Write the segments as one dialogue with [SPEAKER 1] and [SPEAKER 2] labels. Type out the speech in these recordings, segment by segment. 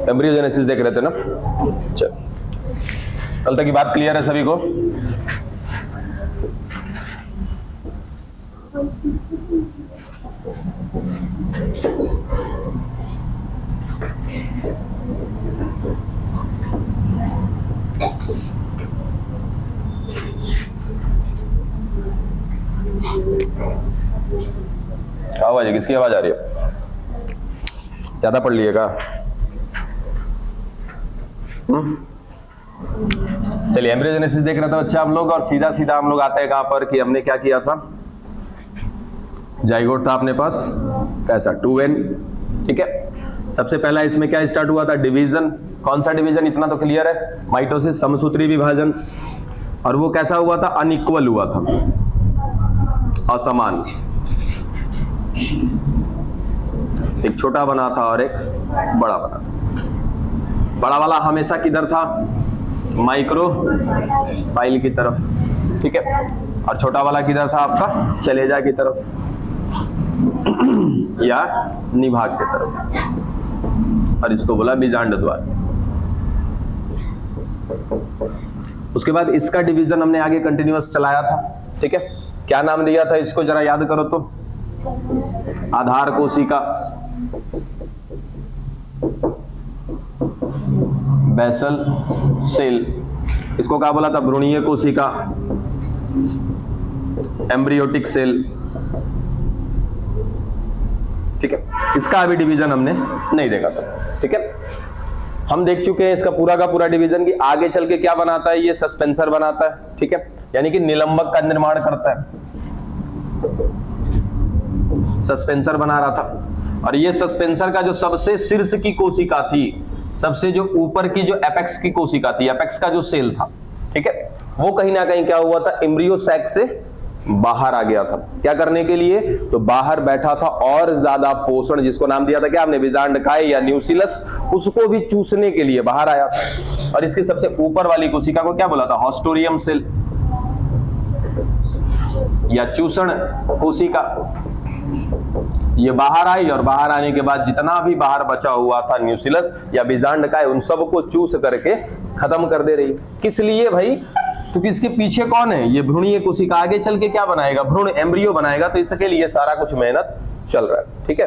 [SPEAKER 1] Embryogenesis देख रहे थे ना। चल, कल तक की बात क्लियर है सभी को? आवाज है, किसकी आवाज आ रही है? ज्यादा पढ़ लिएगा। चलिए, एम्ब्रियोजेनेसिस देख रहा था बच्चा हम लोग, और सीधा सीधा हम लोग आते हैं कहां पर कि हमने क्या किया था। जाइगोट था अपने पास, कैसा 2n, ठीक है। सबसे पहला इसमें क्या स्टार्ट हुआ था? डिवीजन। कौन सा डिवीजन? इतना तो क्लियर है, माइटोसिस, समसूत्री विभाजन। और वो कैसा हुआ था? अनइक्वल हुआ था, असमान। एक छोटा बना था और एक बड़ा बना था। बड़ा वाला हमेशा किधर था? माइक्रो पाइल की तरफ, ठीक है। और छोटा वाला किधर था आपका? चलेजा की तरफ या निभाग की तरफ, और इसको बोला बीजांड द्वार। उसके बाद इसका डिवीजन हमने आगे कंटिन्यूअस चलाया था, ठीक है। क्या नाम दिया था इसको, जरा याद करो तो? आधार कोशिका, बेसल सेल। इसको क्या बोला था? भ्रूणीय कोशिका, एम्ब्रियोटिक सेल, ठीक है। इसका अभी डिवीजन हमने नहीं देखा था, ठीक है। हम देख चुके हैं इसका पूरा का पूरा डिवीजन की आगे चल के क्या बनाता है, ये सस्पेंसर बनाता है, ठीक है। यानी कि निलंबक का निर्माण करता है, सस्पेंसर बना रहा था। और ये सस्पेंसर का जो सबसे शीर्ष की कोशिका थी, सबसे जो ऊपर की जो एपेक्स की कोशिका थी, एपेक्स का जो सेल था, ठीक है, वो कहीं ना कहीं क्या हुआ था? एम्ब्रियो सैक से बाहर आ गया था। क्या करने के लिए? तो बाहर बैठा था और ज्यादा पोषण, जिसको नाम दिया था क्या आपने? बीजांडकाय या न्यूसिलस, उसको भी चूसने के लिए बाहर आया था। और इसकी सबसे ऊपर वाली कोशिका को क्या बोला था? हॉस्टोरियम सेल या चूषण कोशिका। ये बाहर आई, और बाहर आने के बाद जितना भी बाहर बचा हुआ था न्यूसिलस या बीजांडकाय, उन सबको चूस करके खत्म कर दे रही। किस लिए भाई? क्योंकि इसके पीछे कौन है? ये भ्रूणीय कोशिका आगे चल के क्या बनाएगा? भ्रूण एम्ब्रियो बनाएगा। तो इसके लिए सारा कुछ मेहनत चल रहा है, ठीक है।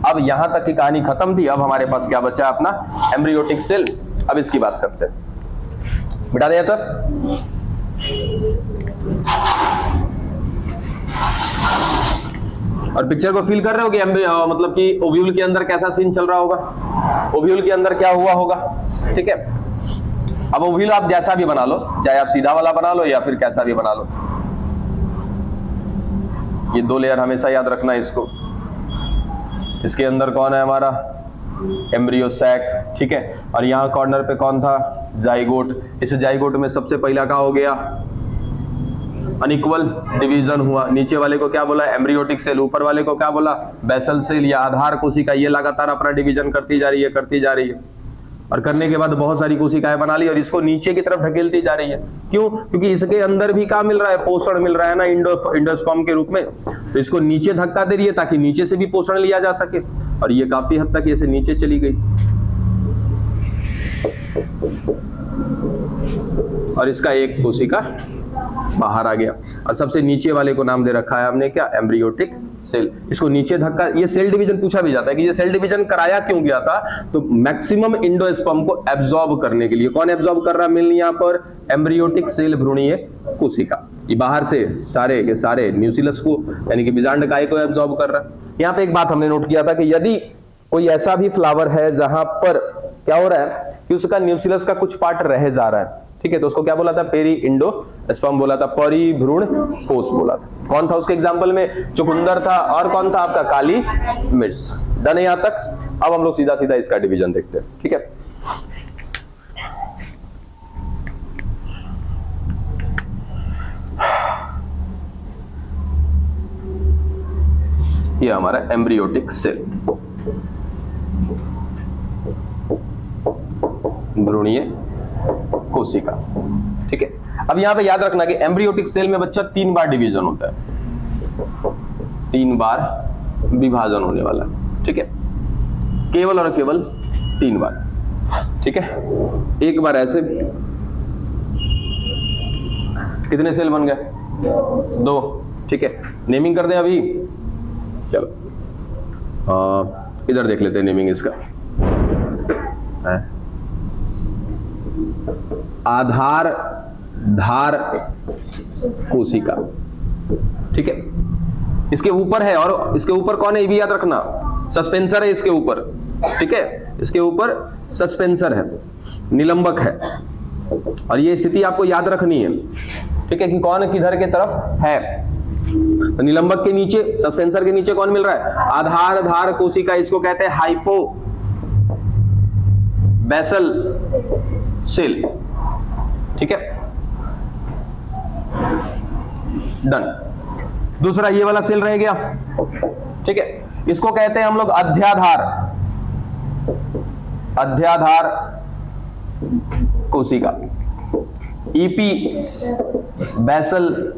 [SPEAKER 1] अब यहां तक की कहानी खत्म थी। अब हमारे पास क्या बचा? अपना एम्ब्रियोटिक सेल। अब इसकी बात करते हैं, बिठा दिया था। और पिक्चर को फील कर रहे हो कि मतलब कि ओव्यूल के अंदर कैसा सीन चल रहा होगा, ओव्यूल के अंदर क्या हुआ होगा, ठीक है। अब ओव्यूल आप जैसा भी बना लो, चाहे आप सीधा वाला बना लो या फिर कैसा भी बना लो, ये दो लेयर हमेशा याद रखना है इसको। इसके अंदर कौन है? हमारा एम्ब्रियो सैक, ठीक है। और यहाँ कॉर्नर पे कौन था? जाइगोट। इस जाइगोट में सबसे पहला क्या हो गया? अनइक्वल डिवीजन हुआ। नीचे वाले को क्या बोला? एम्ब्रियोटिक सेल। ऊपर वाले को क्या बोला? बेसल सेल या आधार कोशिका। ये लगातार अपना डिवीजन करती जा रही है, करती जा रही है। और करने के बाद बहुत सारी कोशिकाएं बना ली और इसको नीचे की तरफ ढकेलती जा रही है। क्यों? क्योंकि इसके अंदर भी क्या मिल रहा है? पोषण मिल रहा है ना, इंडोस्पर्म के रूप में। तो इसको नीचे धक्का दे रही है ताकि नीचे से भी पोषण लिया जा सके। और ये काफी हद तक ऐसे नीचे चली गई, और इसका एक कोशिका बाहर आ गया। और सबसे नीचे वाले को नाम दे रखा है हमने क्या? एम्ब्रियोटिक सेल। इसको नीचे धक्का, ये सेल डिवीजन पूछा भी जाता है कि ये सेल डिवीजन कराया क्यों गया था? तो मैक्सिमम इंडोस्पर्म को एब्जॉर्ब करने के लिए। कौन एब्जॉर्ब कर रहा है? मिल यहाँ पर एम्ब्रियोटिक सेल, भ्रूणीय कोशिका। ये बाहर से सारे के सारे न्यूसिलस को यानी कि बीजांडकाय को एब्जॉर्ब कर रहा है। यहाँ पे एक बात हमने नोट किया था कि यदि कोई ऐसा भी फ्लावर है जहां पर क्या हो रहा है कि उसका न्यूसिलस का कुछ पार्ट रह जा रहा है, ठीक है, तो उसको क्या बोला था? पेरी इंडोस्पर्म बोला था, परिभ्रूण कोष बोला था। कौन था उसके एग्जांपल में? चुकंदर था, और कौन था आपका? काली मिर्च। डन है यहां तक? अब हम लोग सीधा सीधा इसका डिवीजन देखते हैं, ठीक है। ये हमारा एम्ब्रियोटिक सेल, भ्रूणीय कोशिका, ठीक है। अब यहां पे याद रखना कि एम्ब्रियोटिक सेल में बच्चा 3 बार डिवीजन होता है, 3 बार विभाजन होने वाला, ठीक है। केवल और केवल 3 बार, ठीक है। एक बार ऐसे, कितने सेल बन गए? 2, ठीक है। नेमिंग कर दें अभी, चलो इधर देख लेते हैं नेमिंग इसका। आधार धार कोशिका, ठीक है। इसके ऊपर है, और इसके ऊपर कौन है ये भी याद रखना, सस्पेंसर है इसके ऊपर, ठीक है। इसके ऊपर सस्पेंसर है, निलंबक है, और ये स्थिति आपको याद रखनी है, ठीक है, कि कौन किधर के तरफ है। तो निलंबक के नीचे, सस्पेंसर के नीचे कौन मिल रहा है? आधार धार कोशिका, इसको कहते हैं हाइपो बेसल सेल, ठीक है। डन। दूसरा ये वाला सेल रह गया, ठीक है। इसको कहते हैं हम लोग अध्याधार, अध्याधार कोशिका, ईपी बेसल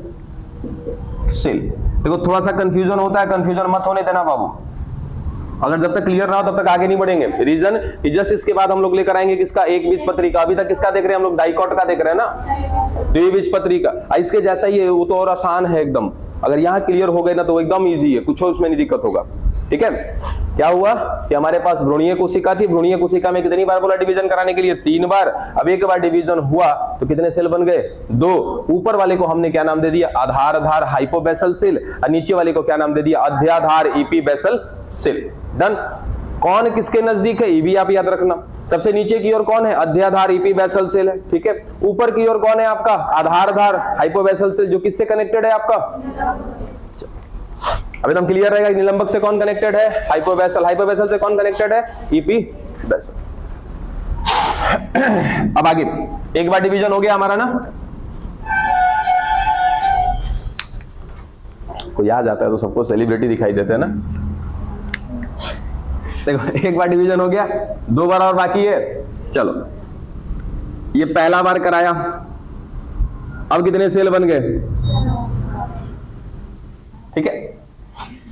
[SPEAKER 1] सेल। देखो थोड़ा सा कंफ्यूजन होता है, कंफ्यूजन मत होने देना बाबू। अगर जब तक क्लियर ना हो तब तक आगे नहीं बढ़ेंगे। रीजन कि जस्ट इसके बाद हम लोग लेकर आएंगे किसका, एक बीजपत्री का। अभी तक किसका देख रहे हैं हम लोग? डाइकॉट का देख रहे हैं ना, द्विबीजपत्री का। इसके जैसा ही है, वो तो और आसान है एकदम। अगर यहाँ क्लियर हो गए ना तो एकदम इजी है, कुछ उसमें नहीं दिक्कत होगा, ठीक है। क्या हुआ कि हमारे पास भ्रूणीय कोशिका थी, भ्रूणीय कोशिका में कितनी बार बोला डिवीजन कराने के लिए? 3 बार। अब एक बार डिवीजन हुआ तो कितने सेल बन गए? 2। ऊपर वाले को हमने क्या नाम दे दिया? आधारधार हाइपोबेसल सेल, और नीचे वाले को क्या नाम दे दिया? अध्याधार एपीबेसल सेल। डन। कौन किसके नजदीक है ये भी आप याद रखना। सबसे नीचे की ओर कौन है? अध्याधार एपीबेसल सेल है, ठीक है। ऊपर की ओर कौन है आपका? आधारधार हाइपोबेसल सेल, जो किससे कनेक्टेड है आपका? अब एकदम क्लियर रहेगा निलंबक से कौन कनेक्टेड है? हाइपोबेसल। हाइपोबेसल से कौन कनेक्टेड है? एपीबेसल। अब आगे एक बार डिवीजन हो गया हमारा ना, कोई आ जाता है तो सबको सेलिब्रिटी दिखाई देते हैं ना। देखो एक बार डिवीजन हो गया, 2 बार और बाकी है। चलो ये पहला बार कराया, अब कितने सेल बन गए? ठीक है।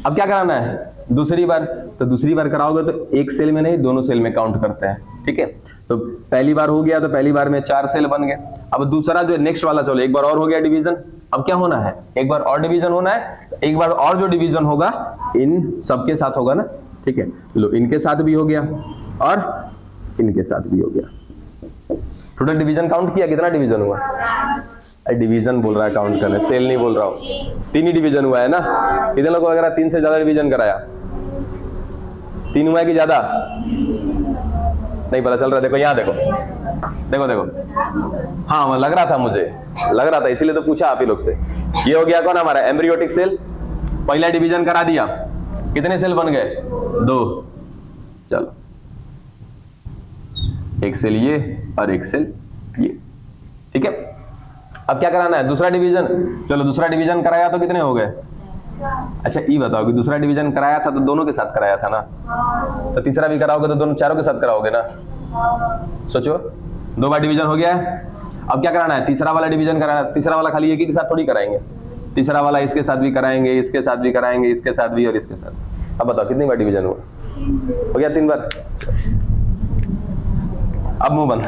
[SPEAKER 1] अब क्या कराना है? दूसरी बार। तो दूसरी बार कराओगे तो एक सेल में नहीं, दोनों सेल में काउंट करते हैं, ठीक है। तो पहली बार हो गया तो पहली बार में 4 सेल बन गए। अब दूसरा जो नेक्स्ट वाला, चलो एक बार और हो गया डिवीजन। अब क्या होना है? एक बार और डिवीजन होना है। एक बार और जो डिवीजन होगा इन सबके साथ होगा ना, ठीक है। लो इनके साथ भी हो गया और इनके साथ भी हो गया। टोटल डिवीजन काउंट किया, कितना डिवीजन हुआ? डिवीजन बोल रहा है, काउंट करना, सेल नहीं बोल रहा हूं। 3 ही डिवीजन हुआ है ना। कितने लोगों वगैरह 3 से ज्यादा डिवीजन कराया? 3 हुआ है कि ज्यादा? नहीं पता चल रहा। देखो यहाँ देखो, देखो देखो, हाँ लग रहा था, मुझे लग रहा था, इसीलिए तो पूछा आप ही लोग से। ये हो गया कौन हमारा? एम्ब्रियोटिक सेल। पहला डिवीजन करा दिया, कितने सेल बन गए? 2। चलो एक सेल ये और एक सेल ये, ठीक है। अब क्या कराना है? दूसरा डिवीजन। चलो दूसरा डिवीजन कराया तो कितने हो गए? अच्छा ये बताओ कि दूसरा डिवीजन कराया था तो दोनों के साथ कराया था ना, तो तीसरा भी कराओगे तो दोनों चारों के साथ कराओगे ना। सोचो 2 बार डिवीजन हो गया है। अब क्या कराना है? तीसरा वाला डिवीजन कराना है। तीसरा वाला खाली एक ही के साथ थोड़ी कराएंगे, तीसरा वाला इसके साथ भी कराएंगे, इसके साथ भी कराएंगे, इसके साथ भी और इसके साथ। अब बताओ कितनी बार डिवीजन हुआ? हो गया 3 बार। अब मुंह बंद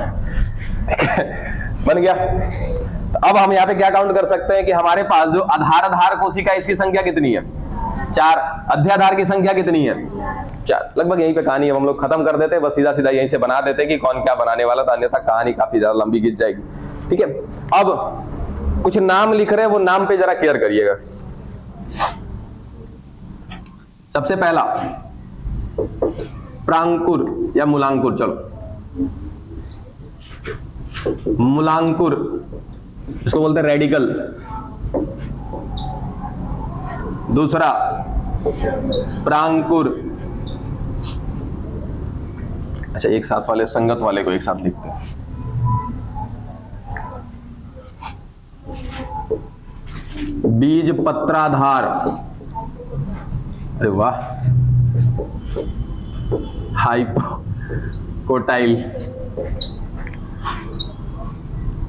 [SPEAKER 1] बन गया। तो अब हम यहाँ पे क्या काउंट कर सकते हैं कि हमारे पास जो आधारधार कोशिका इसकी संख्या कितनी है? 4। अध्याधार की संख्या कितनी है? 4। लगभग यहीं पे कहानी हम लोग खत्म कर देते हैं। बस सीधा सीधा यहीं से बना देते कि कौन क्या बनाने वाला था, अन्यथा कहानी काफी ज्यादा लंबी खिंच जाएगी, ठीक है। अब कुछ नाम लिख रहे हैं, वो नाम पे जरा केयर करिएगा। सबसे पहला प्रांकुर या मूलांकुर। चलो मूलांकुर, इसको बोलते हैं रेडिकल। दूसरा प्रांकुर। अच्छा एक साथ वाले, संगत वाले को एक साथ लिखते हैं। बीज पत्राधार। अरे वाह। हाइपोकोटाइल।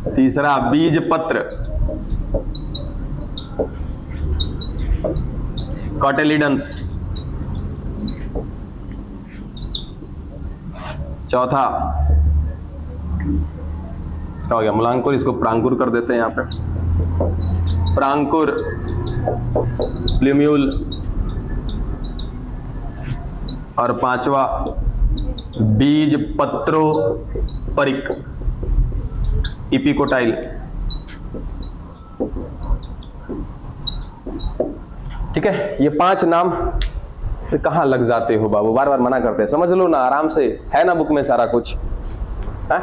[SPEAKER 1] तीसरा बीज पत्र, कोटिलिडन्स। चौथा क्या हो गया, मूलांकुर, इसको प्रांकुर कर देते हैं यहाँ पे, प्रांकुर, प्लूम्यूल, और पांचवा बीज पत्रोपरिक, इपिकोटाइल। ठीक है, ये 5 नाम। फिर कहां लग जाते हो बाबू, बार बार मना करते हैं, समझ लो ना आराम से, है ना बुक में सारा कुछ है?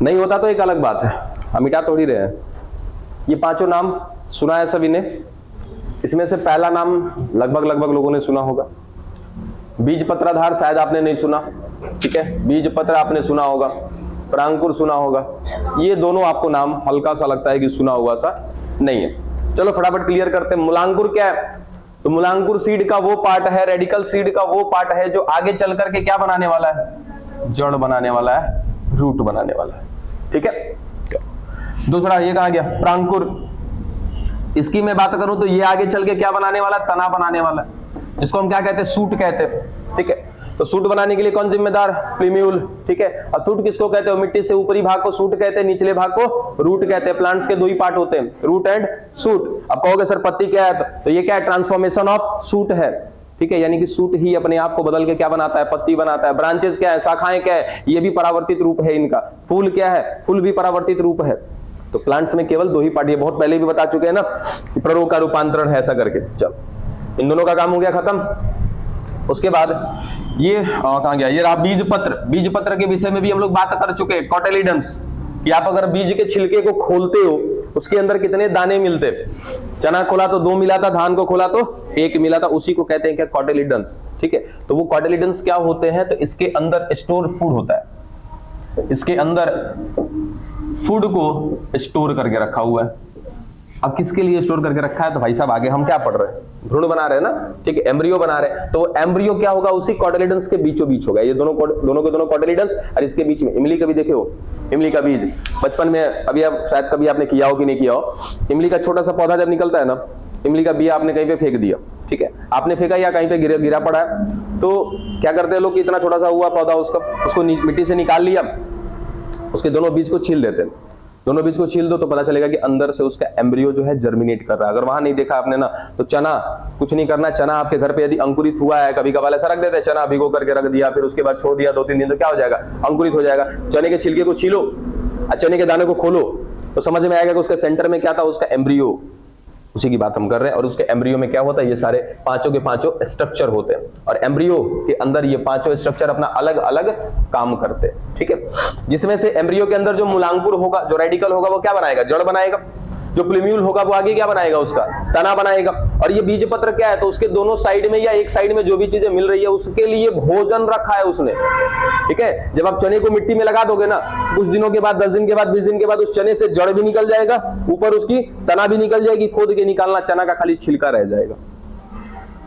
[SPEAKER 1] नहीं होता तो एक अलग बात है, हम मिटा थोड़ी रहे हैं। ये 5 नाम सुना है सभी ने। इसमें से पहला नाम लगभग लोगों ने सुना होगा, बीज पत्राधार शायद आपने नहीं सुना। ठीक है, बीज पत्र आपने सुना होगा, प्रांकुर सुना होगा। ये दोनों आपको नाम हल्का सा लगता है कि सुना हुआ सा नहीं है। चलो फटाफट क्लियर करते हैं। मूलांकुर क्या है? तो मूलांकुर सीड का वो पार्ट है, रेडिकल सीड का वो पार्ट है जो आगे चल करके क्या बनाने वाला है? जड़ बनाने वाला है, रूट बनाने वाला है। ठीक है, दूसरा ये कहा गया प्रांकुर। इसकी मैं बात करूं तो ये आगे चल के क्या बनाने वाला? तना बनाने वाला, जिसको हम क्या कहते हैं? सूट कहते हैं। ठीक है, तो सूट बनाने के लिए कौन जिम्मेदार? प्लूम्यूल। ठीक है, और सूट किसको कहते हो? मिट्टी से ऊपरी भाग को सूट कहते हैं, निचले भाग को रूट कहते हैं। प्लांट्स के 2 ही पार्ट होते हैं, रूट एंड सूट। अब कहोगे सर पत्ती क्या है? तो ये क्या है? ट्रांसफॉर्मेशन ऑफ सूट है। ठीक है, यानी कि सूट ही अपने आप को बदल के क्या बनाता है? पत्ती बनाता है। ब्रांचेस क्या है? शाखाएं क्या है? ये भी परावर्तित रूप है इनका। फूल क्या है? फूल भी परावर्तित रूप है। तो प्लांट्स में केवल 2 ही पार्ट, ये बहुत पहले भी बता चुके हैं ना, प्ररोग का रूपांतरण है ऐसा करके। चल, इन दोनों का काम हो गया खत्म। उसके बाद ये कहां गया? ये रहा बीज पत्र। बीज पत्र के विषय में भी हम लोग बात कर चुके हैं, कॉटिलिडन्स, कि आप अगर बीज के छिलके को खोलते हो उसके अंदर कितने दाने मिलते? चना खोला तो 2 मिला था, धान को खोला तो 1 मिला था, उसी को कहते हैं क्या? कॉटिलिडन्स। ठीक है, तो वो कॉटिलिडन्स क्या होते हैं? तो इसके अंदर स्टोर फूड होता है, इसके अंदर फूड को स्टोर करके रखा हुआ है। अब किसके लिए स्टोर करके रखा है? तो भाई साहब आगे हम क्या पढ़ रहे हैं? भ्रूण बना रहे हैं ना। ठीक है, एम्ब्रियो बना रहे हैं, तो एम्ब्रियो क्या होगा? उसी कॉटिलिडन्स के बीचों बीच होगा। ये दोनों के दोनों कॉटिलिडन्स, और इसके बीच में इमली का भी देखे हो, इमली का बीज बचपन में, अभी आप शायद कभी आपने किया हो कि नहीं किया हो, इमली का छोटा सा पौधा जब निकलता है ना, इमली का बिया आपने कहीं पे फेंक दिया। ठीक है, आपने फेंका या कहीं पे गिरा पड़ा है, तो क्या करते हैं लोग कि इतना छोटा सा हुआ पौधा, उसको मिट्टी से निकाल लिया, उसके दोनों बीज को छील देते हैं। दोनों बीज को छील दो तो पता चलेगा कि अंदर से उसका एम्ब्रियो जो है जर्मिनेट कर रहा है। अगर वहां नहीं देखा आपने ना, तो चना कुछ नहीं करना, चना आपके घर पे यदि अंकुरित हुआ है, कभी कभार ऐसा रख देते हैं, चना भिगो करके रख दिया, फिर उसके बाद छोड़ दिया 2-3 दिन, तो क्या हो जाएगा? अंकुरित हो जाएगा। चने के छिलके को छीलो और चने के दाने को खोलो तो समझ में आएगा कि उसके सेंटर में क्या था? उसका एम्ब्रियो। उसी की बात हम कर रहे हैं। और उसके एम्ब्रियो में क्या होता है? ये सारे 5 के 5 स्ट्रक्चर होते हैं, और एम्ब्रियो के अंदर ये 5 स्ट्रक्चर अपना अलग अलग काम करते हैं। ठीक है, जिसमें से एम्ब्रियो के अंदर जो मूलांकुर होगा, जो रेडिकल होगा, वो क्या बनाएगा? जड़ बनाएगा। जो प्लूम्यूल होगा वो आगे क्या बनाएगा? उसका तना बनाएगा। और ये बीज पत्र क्या है? तो उसके दोनों साइड में या एक साइड में जो भी चीजें मिल रही है उसके लिए भोजन रखा है उसने। ठीक है, जब आप चने को मिट्टी में लगा दोगे ना, कुछ दिनों के बाद, 10 दिन के बाद, 20 दिन के बाद, उस चने से जड़ भी निकल जाएगा, ऊपर उसकी तना भी निकल जाएगी, खोद के निकालना, चना का खाली छिलका रह जाएगा।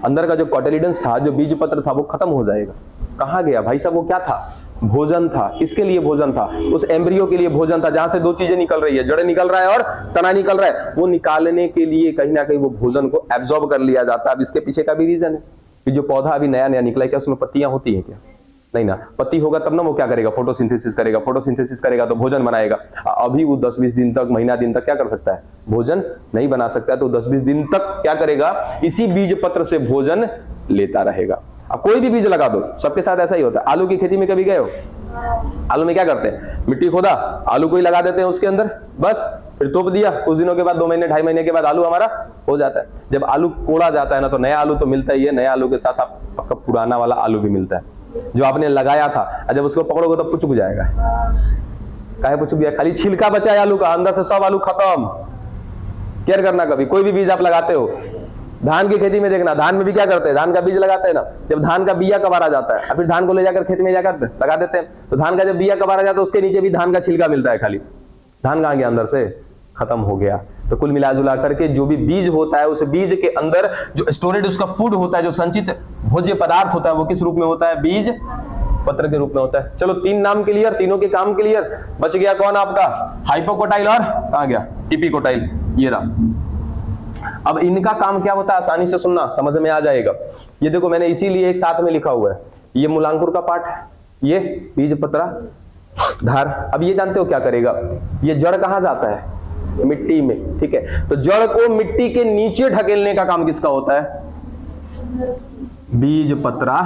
[SPEAKER 1] अंदर का जो कॉटिलिडन्स था, जो बीज पत्र था, वो खत्म हो जाएगा। कहां गया भाई साहब? वो क्या था? भोजन था। किसके लिए भोजन था? उस एम्ब्रियो के लिए भोजन था, जहां से 2 चीजें निकल रही है, जड़ निकल रहा है और तना निकल रहा है। वो निकालने के लिए कहीं ना कहीं वो भोजन को एब्जॉर्ब कर लिया जाता है। अब इसके पीछे का भी रीजन है कि जो पौधा अभी नया नया निकला है, क्या उसमें पत्तियां होती है क्या? नहीं ना, पत्ती होगा तब ना वो क्या करेगा? फोटोसिंथेसिस करेगा। फोटोसिंथेसिस करेगा तो भोजन बनाएगा। अभी वो 10-20 दिन तक, महीना दिन तक क्या कर सकता है? भोजन नहीं बना सकता है। तो 10-20 दिन तक क्या करेगा? इसी बीज पत्र से भोजन लेता रहेगा। अब कोई भी बीज लगा दो, सबके साथ ऐसा ही होता है। आलू की खेती में कभी गए हो? आलू में क्या करते हैं? मिट्टी खोदा, आलू को ही लगा देते हैं उसके अंदर, बस फिर तोप दिया। कुछ दिनों के बाद, 2 महीने 2.5 महीने के बाद आलू हमारा हो जाता है। जब आलू कोड़ा जाता है ना, तो नया आलू तो मिलता ही है, नया आलू के साथ आपका पुराना वाला आलू भी मिलता है जो आपने लगाया था। और जब उसको पकड़ोगे तो पुचक जाएगा। काहे पुचक गया? खाली छिलका बचा है आलू का, अंदर से सब आलू खत्म। केयर करना कभी, कोई भी बीज आप लगाते हो। धान की खेती में देखना, धान में भी क्या करते हैं? धान का बीज लगाते हैं ना, जब धान का बिया कबार आ जाता है, फिर धान को ले जाकर खेत में जाकर लगा देते हैं। तो धान का जब बिया कबार आ जाता है, उसके नीचे भी धान का छिलका मिलता है खाली। धान कहां गया? अंदर से खत्म हो गया। तो कुल मिलाजुला करके जो भी बीज होता है, उस बीज के अंदर जो स्टोरेज उसका फूड होता है, जो संचित भोज्य पदार्थ होता है, वो किस रूप में होता है? बीज पत्र के रूप में होता है। चलो 3 नाम क्लियर, तीनों के काम क्लियर। बच गया कौन आपका? हाइपोकोटाइल और कहां गया? इपिकोटाइल। ये रहा। अब इनका काम क्या होता है? आसानी से सुनना, समझ में आ जाएगा। ये देखो, मैंने इसीलिए एक साथ में लिखा हुआ है। ये मूलांकुर का पार्ट है, ये बीजपत्रा धार। अब ये जानते हो क्या करेगा, ये जड़ कहां जाता है, मिट्टी में, ठीक है। तो जड़ को मिट्टी के नीचे ढकेलने का काम किसका होता है, बीजपत्रा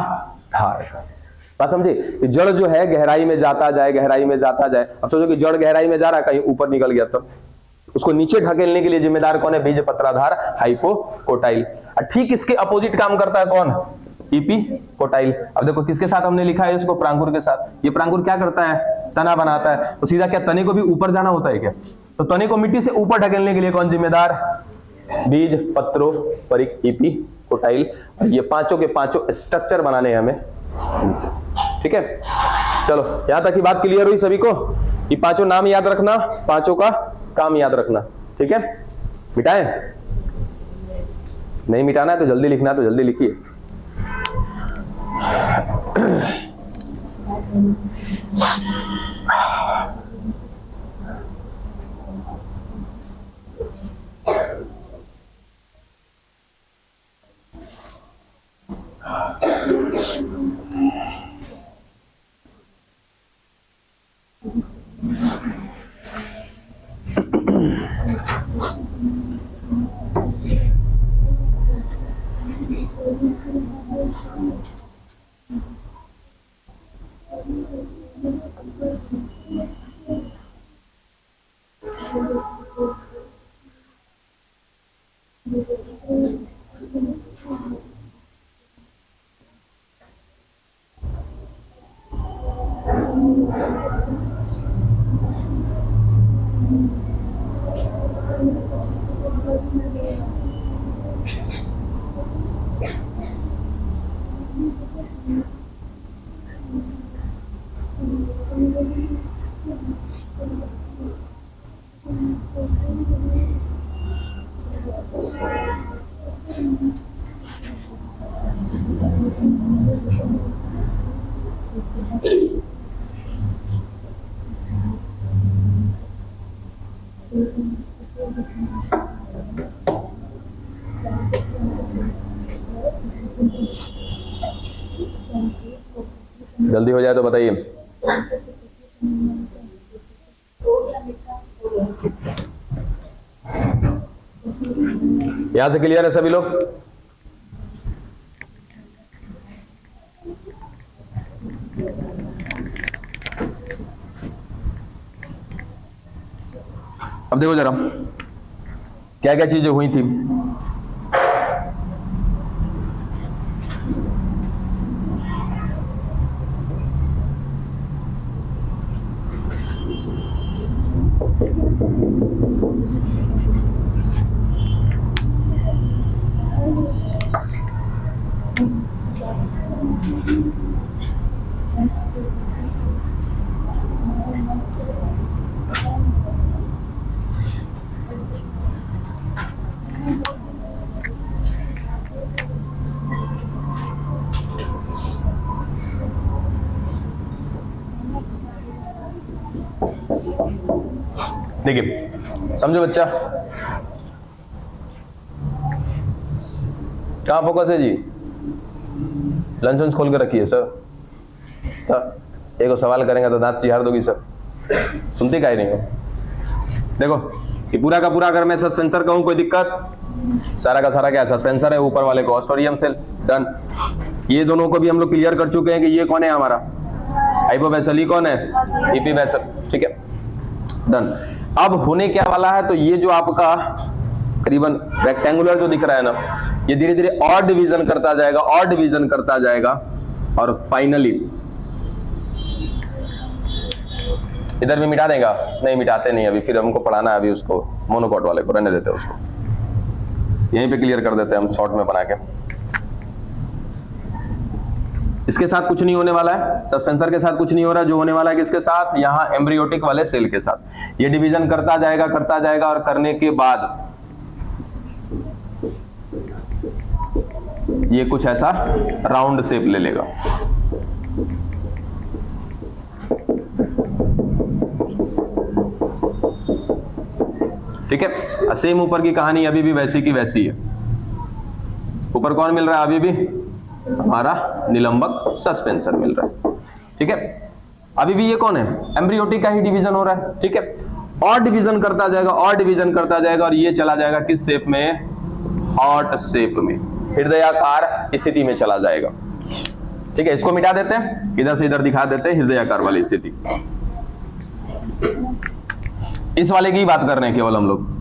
[SPEAKER 1] धार का। बात समझे, जड़ जो है गहराई में जाता जाए, गहराई में जाता जाए। अब सोचो कि जड़ गहराई में जा रहा है, कहीं ऊपर निकल गया तब उसको नीचे ढकेलने के लिए जिम्मेदार कौन है, बीजपत्राधार हाइपोकोटाइल। ठीक इसके अपोजिट काम करता है कौन, इपिकोटाइल। अब देखो किसके साथ हमने लिखा है इसको, प्रांकुर के साथ। ये प्रांकुर क्या करता है, तना बनाता है। तो सीधा क्या तने को भी ऊपर जाना होता है क्या, तो तने को मिट्टी से ऊपर ढकेलने के लिए कौन जिम्मेदार, बीजपत्रोपरिक इपिकोटाइल। ये पांचों के पांचों स्ट्रक्चर बनाने हैं हमें इनसे, ठीक है। चलो यहां तक की बात क्लियर हुई सभी को, ये पांचों नाम याद रखना, पांचों का काम याद रखना, ठीक है। मिटाएं, नहीं मिटाना है तो जल्दी लिखना है तो जल्दी लिखिए। जल्दी हो जाए तो बताइए। यहां से क्लियर है सभी लोग? अब देखो जरा क्या क्या चीजें हुई थी। देखिए समझो बच्चा, कहां फोकस है जी, लंच वंच खोल के रखिए सर। एक सवाल करेंगे तो दांत चिहार दोगी सर, सुनती काहे नहीं हो। देखो ये पूरा का पूरा अगर मैं सस्पेंसर कहूं कोई दिक्कत, सारा का सारा क्या है सस्पेंसर है, ऊपर वाले को ऑस्ट्रोडियम सेल। डन। ये दोनों को भी हम लोग क्लियर कर चुके हैं कि ये कौन है हमारा हाइपोवेसल, कौन है एपिवेसल, ठीक है। डन। अब होने क्या वाला है, तो ये जो आपका करीबन रेक्टेंगुलर जो दिख रहा है ना, ये धीरे धीरे और डिवीजन करता जाएगा, और डिवीजन करता जाएगा, और फाइनली इधर भी मिटा देगा। नहीं मिटाते नहीं अभी, फिर हमको पढ़ाना है अभी उसको, मोनोकॉट वाले को रहने देते हैं उसको, यहीं पे क्लियर कर देते हैं हम शॉर्ट में बना के। इसके साथ कुछ नहीं होने वाला है, सस्पेंसर के साथ कुछ नहीं हो रहा। जो होने वाला है किसके साथ, यहाँ एम्ब्रियोटिक वाले सेल के साथ। ये डिवीजन करता जाएगा, और करने के बाद ये कुछ ऐसा राउंड शेप ले लेगा। ठीक है। सेम ऊपर की कहानी अभी भी वैसी की वैसी है। ऊपर कौन मिल रहा है अभी भी, हमारा निलंबक सस्पेंसर मिल रहा है। ठीक है, अभी भी ये कौन है, एम्ब्रियोटिक का ही डिवीजन हो रहा है। ठीक है, और डिवीजन करता जाएगा और डिवीजन करता जाएगा और ये चला जाएगा किस शेप में, हार्ट शेप में, हृदयाकार स्थिति में चला जाएगा। ठीक है, इसको मिटा देते हैं, इधर से इधर दिखा देते हैं हृदयाकार वाली स्थिति। इस वाले की बात कर रहे हैं केवल हम लोग।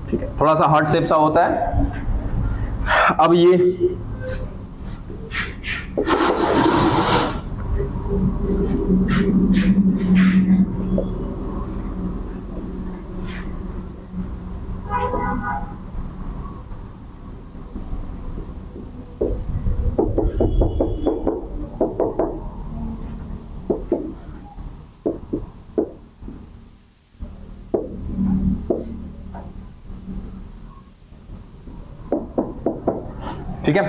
[SPEAKER 1] ठीक है, थोड़ा सा हार्ट शेप सा होता है। अब ये ठीक है,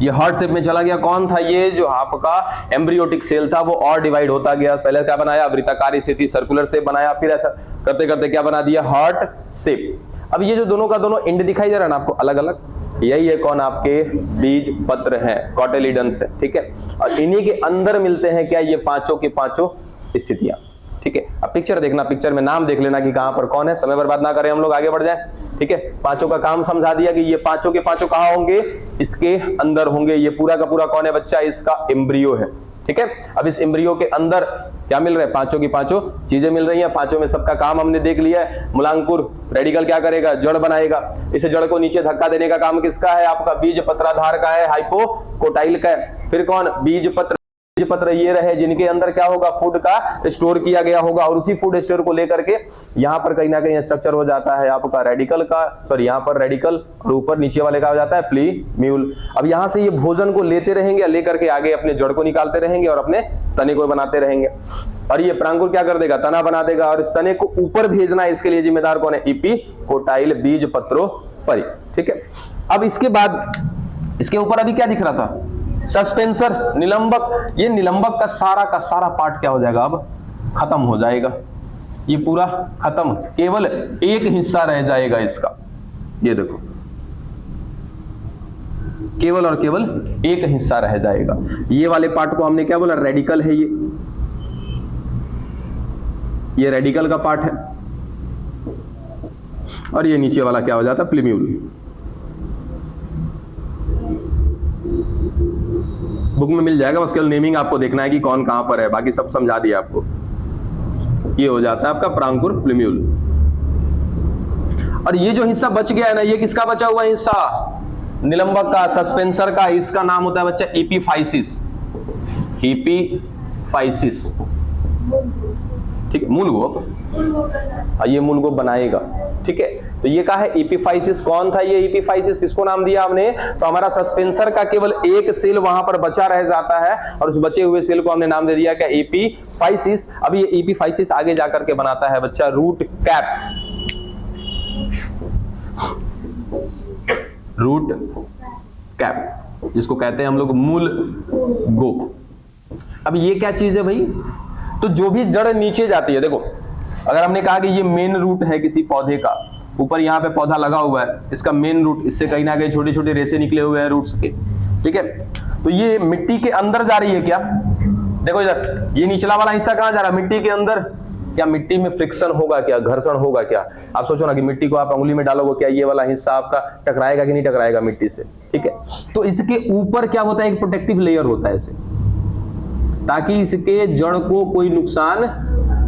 [SPEAKER 1] ये हार्ट शेप में चला गया। कौन था ये, जो आपका एम्ब्रियोटिक सेल था वो और डिवाइड होता गया। पहले क्या बनाया, वृत्ताकार स्थिति, सर्कुलर शेप बनाया, फिर ऐसा करते करते क्या बना दिया, हार्ट शेप। अब ये जो दोनों का दोनों एंड दिखाई दे रहा है ना आपको अलग अलग, यही है कौन, आपके बीज पत्र हैं, कॉटिलिडन्स है। ठीक है, और इन्हीं के अंदर मिलते हैं क्या, ये पांचों के पांचों स्थितियां। ठीक है, अब पिक्चर देखना, पिक्चर में नाम देख लेना कि कहां पर कौन है, समय बर्बाद ना करें, हम लोग आगे बढ़ जाएं। ठीक है, पांचों का काम समझा दिया कि ये पांचों के पांचों कहां होंगे, इसके अंदर होंगे। ये पूरा का पूरा कौन है बच्चा, इसका एम्ब्रियो है। ठीक है, अब इस एम्ब्रियो के अंदर क्या मिल रहा है, पांचों की पांचों चीजें मिल रही हैं। पांचों में सबका काम हमने देख लिया है। मूलांकुर रेडिकल क्या करेगा, जड़ बनाएगा। इस जड़ को नीचे धक्का देने का काम किसका है, आपका बीज पत्राधार का है, हाइपोकोटाइल का है। फिर कौन, बीज पत्र ये रहे जिनके अंदर क्या होगा, फूड का स्टोर किया गया होगा, और उसी फूड स्टोर को लेकर के यहां पर कहीं ना कहीं स्ट्रक्चर हो जाता है आपका रेडिकल का, सॉरी यहां पर रेडिकल, और ऊपर नीचे वाले का हो जाता है प्लीम्यूल। अब यहां से ये भोजन को लेते रहेंगे, लेकर के आगे अपने जड़ को निकालते रहेंगे और अपने तने को बनाते रहेंगे। और ये प्रांगुर क्या कर देगा, तना बना देगा, और इस तने को ऊपर भेजना है, इसके लिए जिम्मेदार कौन है, एपिकोटाइल बीज पत्रोपरि। ठीक है, अब इसके बाद इसके ऊपर अभी क्या दिख रहा था, सस्पेंसर, निलंबक। ये निलंबक का सारा पार्ट क्या हो जाएगा, अब खत्म हो जाएगा, ये पूरा खत्म, केवल एक हिस्सा रह जाएगा इसका। ये देखो, केवल और केवल एक हिस्सा रह जाएगा। ये वाले पार्ट को हमने क्या बोला, रेडिकल है। ये रेडिकल का पार्ट है, और ये नीचे वाला क्या हो जाता है, प्लीम्यूल। बुक में मिल जाएगा, बस केवल नेमिंग आपको देखना है कि कौन कहां पर है, बाकी सब समझा दिया आपको। ये हो जाता है आपका प्रांकुर प्लीम्यूल। और ये जो हिस्सा बच गया है ना, ये किसका बचा हुआ हिस्सा, निलंबक का, सस्पेंसर का। इसका नाम होता है बच्चा एपिफाइसिस। एपिफाइसिस, ठीक है, मूल गोप। ये मूल गोप बनाएगा। ठीक है, तो ये कहा है एपिफाइसिस। कौन था ये एपिफाइसिस, किसको नाम दिया हमने, तो हमारा सस्पेंसर का केवल एक सेल वहां पर बचा रह जाता है, और उस बचे हुए सेल को हमने नाम दे दिया क्या, एपिफाइसिस। अब ये एपिफाइसिस आगे जाकर के बनाता है बच्चा रूट कैप। रूट कैप जिसको कहते हैं हम लोग मूल गोप। अब ये क्या चीज है भाई, तो जो भी जड़ नीचे जाती है, देखो अगर हमने कहा कि ये मेन रूट है किसी पौधे का, ऊपर यहाँ पे पौधा लगा हुआ है, इसका मेन रूट, इससे कहीं ना कहीं छोटे छोटे रेशे निकले हुए हैं रूट्स के। ठीक है, तो ये मिट्टी के अंदर जा रही है क्या, देखो इधर, ये निचला वाला हिस्सा कहां जा रहा है, मिट्टी के अंदर। क्या मिट्टी में फ्रिक्शन होगा क्या, घर्षण होगा क्या, आप सोचो ना कि मिट्टी को आप अंगुली में डालोगे, क्या ये वाला हिस्सा आपका टकराएगा कि नहीं टकराएगा मिट्टी से। ठीक है, तो इसके ऊपर क्या होता है, एक प्रोटेक्टिव लेयर होता है इसे, ताकि इसके जड़ को कोई नुकसान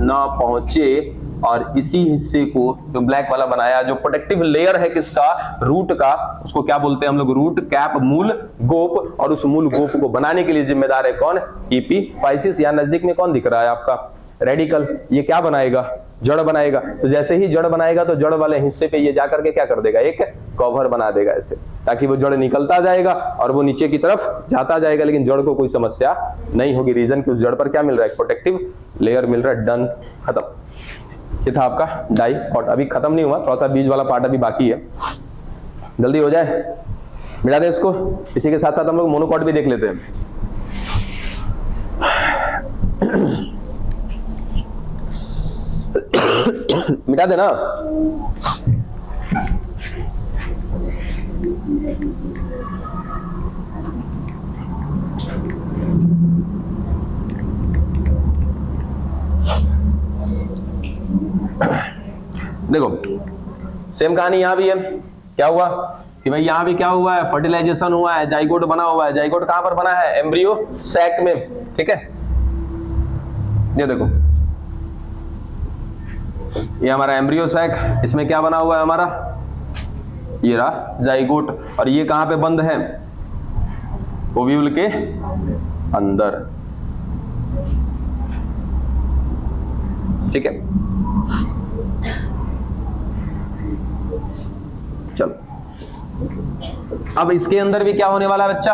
[SPEAKER 1] ना पहुंचे। और इसी हिस्से को जो ब्लैक वाला बनाया, जो प्रोटेक्टिव लेयर है किसका, रूट का, उसको क्या बोलते हैं हम लोग, रूट कैप, मूल गोप। और उस मूल गोप को बनाने के लिए जिम्मेदार है कौन, एपिफाइसिस। या नजदीक में कौन दिख रहा है आपका, रेडिकल। ये क्या बनाएगा, जड़ बनाएगा। तो जैसे ही जड़ बनाएगा तो जड़ वाले हिस्से पे ये जाकर के क्या कर देगा, एक कवर बना देगा ऐसे, ताकि वो जड़ निकलता जाएगा और वो नीचे की तरफ जाता जाएगा, लेकिन जड़ को कोई समस्या नहीं होगी। रीजन कि उस जड़ पर क्या मिल रहा है, प्रोटेक्टिव लेयर मिल रहा है। डन, खत्म। ये था आपका डाइकोट। अभी खत्म नहीं हुआ, थोड़ा सा बीज वाला पार्ट अभी बाकी है, जल्दी हो जाए, मिटा दें इसको। इसी के साथ साथ हम लोग मोनोकॉट भी देख लेते हैं। मिटा देना। देखो सेम कहानी यहां भी है। क्या हुआ कि भाई यहां भी क्या हुआ है, फर्टिलाइजेशन हुआ है, जाइगोट बना हुआ है। जाइगोट कहां पर बना है, एम्ब्रियो सैक में। ठीक है, ये देखो ये हमारा एम्ब्रियो सैक, इसमें क्या बना हुआ है हमारा, ये रहा जाइगोट। और ये कहां पे बंद है, ओव्यूल के अंदर। ठीक है, चलो अब इसके अंदर भी क्या होने वाला है बच्चा,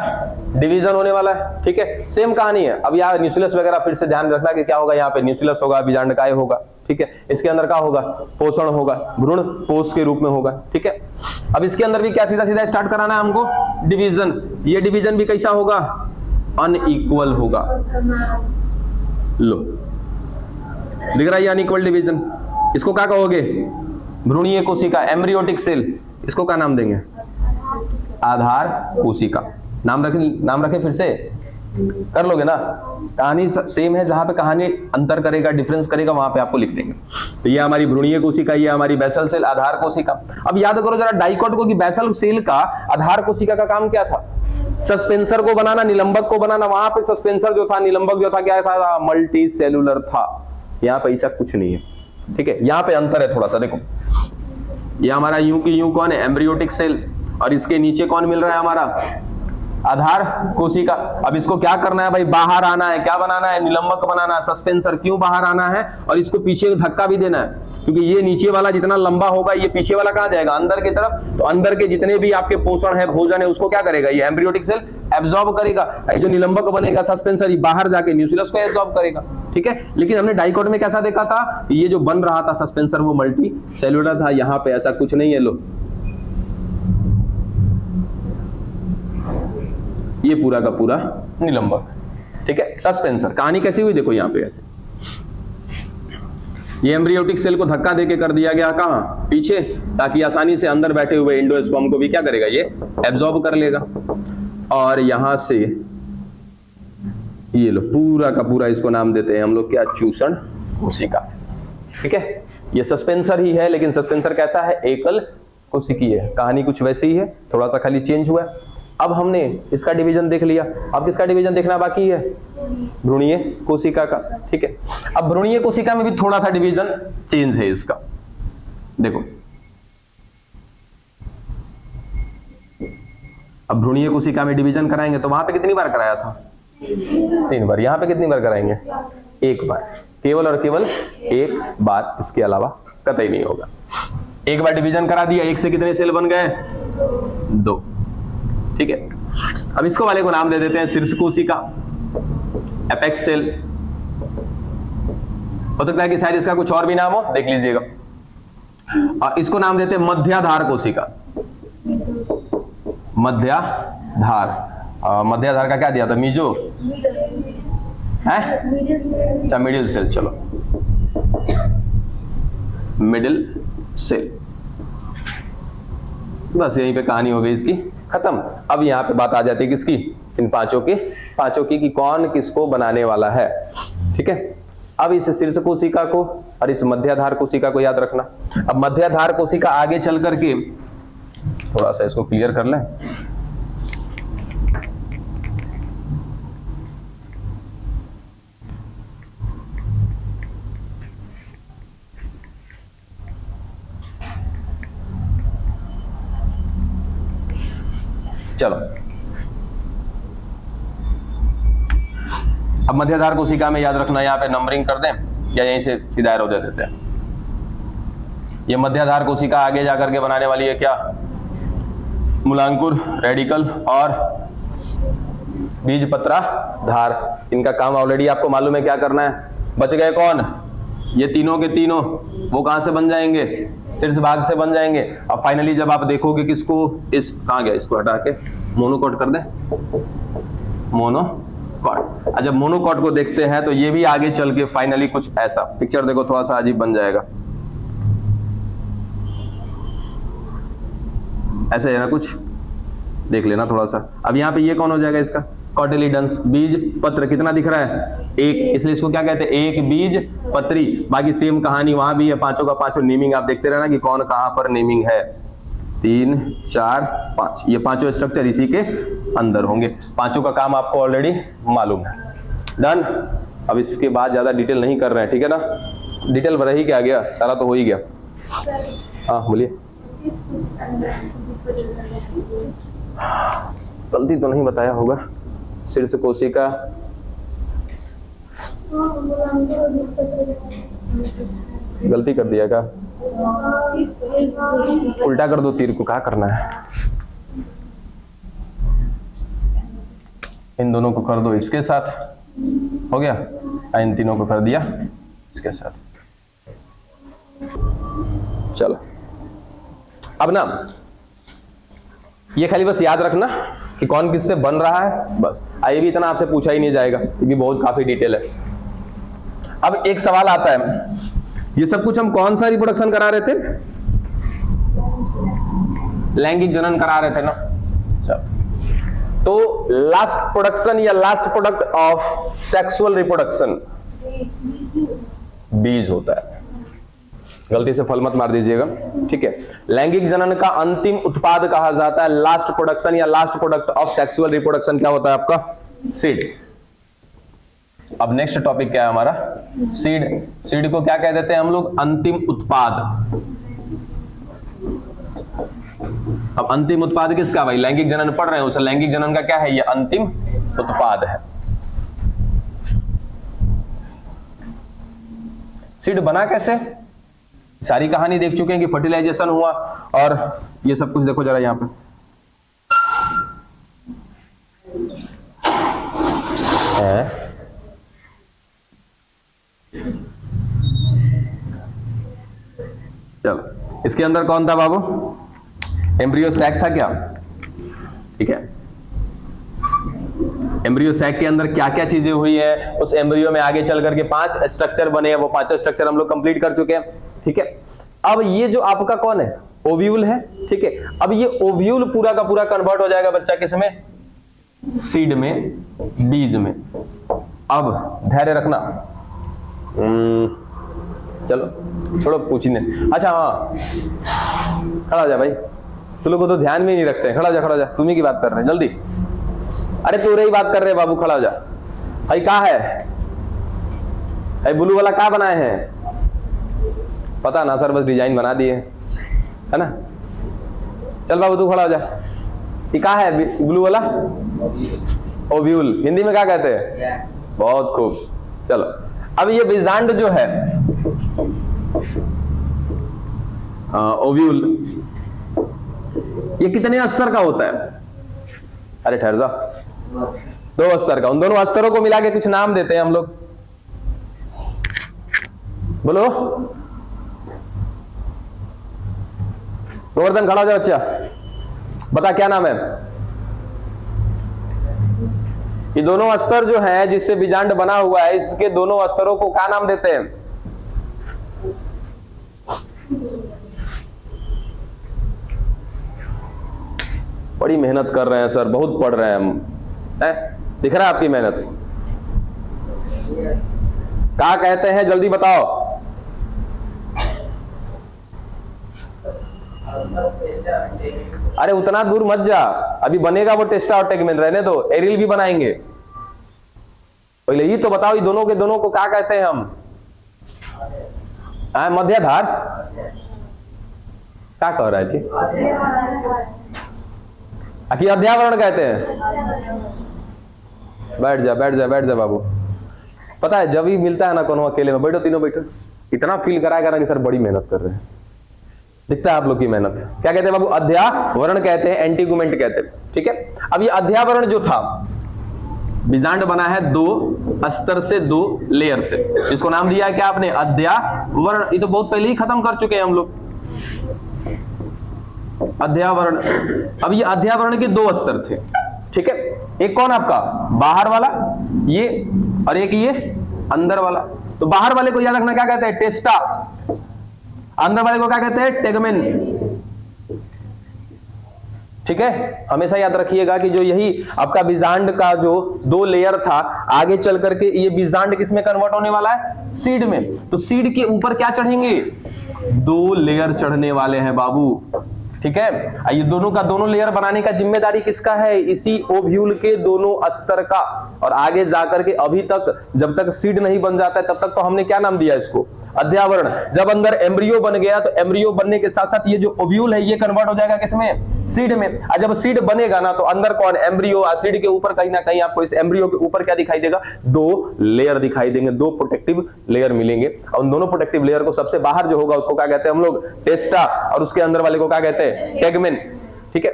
[SPEAKER 1] डिवीजन होने वाला है। ठीक है, सेम कहानी है। अब यहाँ न्यूक्लियस वगैरह फिर से ध्यान रखना कि क्या होगा, यहाँ पे न्यूक्लियस होगा, बीजांडकाय होगा। ठीक है, इसके अंदर क्या होगा, पोषण होगा, भ्रूण पोष के रूप में होगा। ठीक है, अब इसके अंदर भी क्या सीधा सीधा स्टार्ट कराना है हमको, डिवीजन। ये डिवीजन भी कैसा होगा, अनइक्वल होगा। लो दिख रहा है अनइक्वल डिवीजन। इसको क्या कहोगे, भ्रूणीय कोशिका, एम्ब्रियोटिक सेल। इसको क्या नाम देंगे, आधार कोशिका। नाम रखे फिर से, कर लोगे ना। कहानी सेम है, जहां पे कहानी अंतर करेगा, डिफरेंस करेगा, वहां पे आपको लिख देंगे। तो ये हमारी भ्रूणीय कोशिका, ये हमारी बेसल सेल, आधार कोशिका। अब याद करो जरा डाइकोट को कि बेसल सेल का, आधार कोशिका का काम क्या था, सस्पेंसर को बनाना, निलंबक को बनाना। वहां पे सस्पेंसर जो था, निलंबक जो था, क्या था, मल्टी सेलुलर था। यहाँ पे ऐसा कुछ नहीं है। ठीक है, यहाँ पे अंतर है थोड़ा सा। देखो ये हमारा यूं की यूं कौन है, एम्ब्रियोटिक सेल, और इसके नीचे कौन मिल रहा है हमारा, आधार कोशिका। अब इसको क्या करना है भाई, बाहर आना है, क्या बनाना है, निलंबक बनाना है, सस्पेंसर। क्यों बाहर आना है, और इसको पीछे धक्का भी देना है, क्योंकि ये नीचे वाला जितना लंबा होगा, ये पीछे वाला कहां जाएगा, अंदर की तरफ। तो अंदर के जितने भी आपके पोषण है, भोजन है, उसको क्या करेगा, ये एम्ब्रियोटिक सेल एब्जॉर्ब करेगा। जो निलंबक बनेगा सस्पेंसर, ये बाहर जाके न्यूक्लियस को एब्जॉर्ब करेगा। ठीक है, लेकिन हमने डाइकोट में कैसा देखा था, ये जो बन रहा था सस्पेंसर, वो मल्टी सेलुलर था। यहाँ पे ऐसा कुछ नहीं है। लो ये पूरा का पूरा निलंबक। ठीक है, सस्पेंसर। कहानी कैसी हुई देखो यहाँ पे, ऐसे ये एम्ब्रियोटिक सेल को धक्का देके कर दिया गया कहां, पीछे, ताकि आसानी से अंदर बैठे हुए एंडोस्पर्म को भी क्या करेगा, ये एब्जॉर्ब कर लेगा। और यहां से ये लो पूरा का पूरा, इसको नाम देते हैं हम लोग क्या, चूषण कोशिका। ठीक है, ये सस्पेंसर ही है, लेकिन सस्पेंसर कैसा है, एकल कोशिकीय है। कहानी कुछ वैसी ही है, थोड़ा सा खाली चेंज हुआ है। अब हमने इसका डिवीजन देख लिया, अब किसका डिवीजन देखना बाकी है, भ्रूणीय कोशिका का। ठीक है, अब भ्रूणीय कोशिका में भी थोड़ा सा डिवीजन चेंज है इसका। देखो अब भ्रूणीय कोशिका में डिवीजन कराएंगे तो वहां पे कितनी बार कराया था, 3 बार। यहां पे कितनी बार कराएंगे, 1 बार, केवल और केवल 1 बार, इसके अलावा कतई नहीं होगा। 1 बार डिवीजन करा दिया, 1 से कितने सेल बन गए, 2। ठीक है, अब इसको वाले को नाम दे देते हैं शीर्ष कोशिका, एपेक्स सेल। हो सकता है कि शायद इसका कुछ और भी नाम हो, देख लीजिएगा। और इसको नाम देते हैं मध्याधार कोशिका, मध्याधार। मध्याधार का क्या दिया था, मीजो है, अच्छा मिडिल सेल। चलो मिडिल सेल, बस यहीं पे कहानी हो गई इसकी खत्म। अब यहाँ पे बात आ जाती है किसकी, इन पांचों की कि कौन किसको बनाने वाला है। ठीक है, अब इस शीर्ष कोशिका को और इस मध्याधार कोशिका को याद रखना। अब मध्याधार कोशिका आगे चल करके, थोड़ा सा इसको क्लियर कर लें। चलो अब मध्याधार कोशिका में याद रखना, यहां पे नंबरिंग कर दें या यहीं से सीधा एरो दे देते हैं। ये मध्याधार कोशिका आगे जाकर के बनाने वाली है क्या, मूलांकुर, रेडिकल और बीजपत्रा धार। इनका काम ऑलरेडी आपको मालूम है क्या करना है। बच गए कौन, ये तीनों के तीनों, वो कहां से बन जाएंगे, शीर्ष भाग से बन जाएंगे। अब फाइनली जब आप देखोगे किसको, इस कहां गया, इसको हटा के मोनोकॉट कर दें, मोनोकॉट। जब मोनोकॉट को देखते हैं तो ये भी आगे चल के फाइनली कुछ ऐसा, पिक्चर देखो थोड़ा सा अजीब बन जाएगा। ऐसे है ना कुछ, देख लेना थोड़ा सा। अब यहाँ पे ये कौन हो जाएगा इसका, कॉटिलीडन्स। बीज पत्र कितना दिख रहा है, एक, इसलिए इसको क्या कहते हैं, एक बीज पत्री। बाकी सेम कहानी वहां भी है, पांचों का पांचों नेमिंग आप देखते रहना कि कौन कहां पर नेमिंग है। 3 4 5 ये पांचों स्ट्रक्चर इसी के अंदर होंगे। पांचों का काम आपको ऑलरेडी मालूम है। डन। अब इसके बाद ज्यादा डिटेल नहीं कर रहे हैं, ठीक है ना। डिटेल रह ही क्या गया, सारा तो हो ही गया। हाँ बोलिए। गलती तो नहीं बताया होगा, शीर्ष कोशिका गलती कर दिया क्या, उल्टा कर दो तीर को, क्या करना है, इन दोनों को कर दो इसके साथ, हो गया। इन तीनों को कर दिया इसके साथ। चलो अब ना ये खाली बस याद रखना कि कौन किससे बन रहा है, बस। ये भी इतना आपसे पूछा ही नहीं जाएगा, ये भी बहुत काफी डिटेल है। अब एक सवाल आता है, ये सब कुछ हम कौन सा रिप्रोडक्शन करा रहे थे, लैंगिक जनन करा रहे थे ना। तो लास्ट प्रोडक्शन या last product of sexual reproduction बीज होता है। गलती से फल मत मार दीजिएगा, ठीक है। लैंगिक जनन का अंतिम उत्पाद कहा जाता है लास्ट प्रोडक्शन या last product of sexual reproduction, क्या होता है आपका, सीड। अब नेक्स्ट टॉपिक क्या है हमारा, सीड। सीड को क्या कह देते हैं हम लोग, अंतिम उत्पाद। अब अंतिम उत्पाद किसका भाई, लैंगिक जनन पढ़ रहे हैं, उस लैंगिक जनन का क्या है, ये अंतिम उत्पाद है। सीड बना कैसे, सारी कहानी देख चुके हैं कि फर्टिलाइजेशन हुआ और ये सब कुछ। देखो जरा यहां पे चलो, इसके अंदर कौन था बाबू, एम्ब्रियो सैक था क्या, ठीक है। एम्ब्रियो सैक के अंदर क्या क्या चीजें हुई है, उस एम्ब्रियो में आगे चल करके 5 स्ट्रक्चर बने हैं, वो 5 स्ट्रक्चर हम लोग कंप्लीट कर चुके हैं, ठीक है। अब ये जो आपका कौन है, ओव्यूल है, ठीक है। अब ये ओव्यूल पूरा का पूरा कन्वर्ट हो जाएगा बच्चा किसमें, सीड में, बीज में। अब धैर्य रखना, चलो थोड़ा पूछने। अच्छा हाँ, खड़ा हो जा भाई, तुम लोग को तो ध्यान में नहीं रखते हैं। खड़ा जा, तुम्ही की बात कर रहे हैं, जल्दी। अरे तू रही बात कर रहे बाबू, खड़ा हो जा भाई। कहा है ब्लू वाला, कहा बनाए हैं पता ना सर, बस डिजाइन बना दिए है ना। चल बाबू तू खड़ा हो जा। ये कहा है ब्लू वाला, ओव्यूल, हिंदी में क्या कहते हैं, बहुत खूब। चलो अब ये बीजांड जो है, ओव्यूल, ये कितने अस्तर का होता है, अरे ठहर जा, 2 अस्तर का। उन दोनों अस्तरों को मिला के कुछ नाम देते हैं हम लोग, बोलो। गोवर्धन खड़ा हो जाओ बच्चा, बता क्या नाम है। ये दोनों अस्तर जो है जिससे बीजांड बना हुआ है, इसके दोनों अस्तरों को क्या नाम देते हैं, बड़ी मेहनत कर रहे हैं सर, बहुत पढ़ रहे हैं हम, दिख रहा है आपकी मेहनत। क्या कहते हैं जल्दी बताओ। अरे उतना दूर मत जा, अभी बनेगा वो टेस्टा और टेगमेन, रहने दो, एरिल भी बनाएंगे। पहले ये तो बताओ, ये दोनों के दोनों को क्या कहते हैं हम, मध्याधार। क्या कह रहा है जी, कि अध्यावरण कहते हैं। बैठ जा बाबू। पता है जब भी मिलता है ना कोनो अकेले में, बैठो तीनों बैठो, इतना फील कराएगा ना कि सर बड़ी मेहनत कर रहे हैं, दिखता है आप लोग की मेहनत। क्या कहते हैं बाबू, अध्यावरण कहते हैं, एंटीगुमेंट कहते हैं, ठीक है। अब ये अध्यावरण जो था, बीजांड बना है 2 अस्तर से, 2 लेयर से, इसको नाम दिया क्या आपने, अध्यावरण। ये तो बहुत पहले ही खत्म कर चुके हैं हम लोग, अध्यावरण। अब ये अध्यावरण के 2 अस्तर थे, ठीक है। एक कौन आपका बाहर वाला, ये, और एक ये अंदर वाला। तो बाहर वाले को याद रखना क्या कहते हैं, टेस्टा। अंदर वाले को क्या कहते हैं, टेगमेन। ठीक है, हमेशा याद रखिएगा कि जो यही आपका बीजांड का जो 2 लेयर था, आगे चल करके ये बीजांड किस में कन्वर्ट होने वाला है? सीड में। तो सीड के ऊपर क्या चढ़ेंगे? 2 लेयर चढ़ने वाले हैं बाबू, ठीक है। ये दोनों का दोनों लेयर बनाने का जिम्मेदारी किसका है? इसी ओव्यूल के दोनों अस्तर का। और आगे जाकर के अभी तक जब तक सीड नहीं बन जाता है तब तक तो हमने क्या नाम दिया इसको? अध्यावरण। जब अंदर एम्ब्रियो बन गया तो एम्ब्रियो बनने के साथ साथ ये जो ओव्यूल है ये कन्वर्ट हो जाएगा किसमें? सीड में। और जब सीड बनेगा ना तो अंदर कौन? एम्ब्रियो। सीड के ऊपर कहीं ना कहीं आपको इस एम्ब्रियो के ऊपर क्या दिखाई देगा? 2 लेयर दिखाई देंगे, 2 प्रोटेक्टिव लेयर मिलेंगे। और उन दोनों प्रोटेक्टिव लेयर को सबसे बाहर जो होगा उसको क्या कहते हैं हम लोग? टेस्टा। और उसके अंदर वाले को क्या कहते हैं? टेगमेन, ठीक है।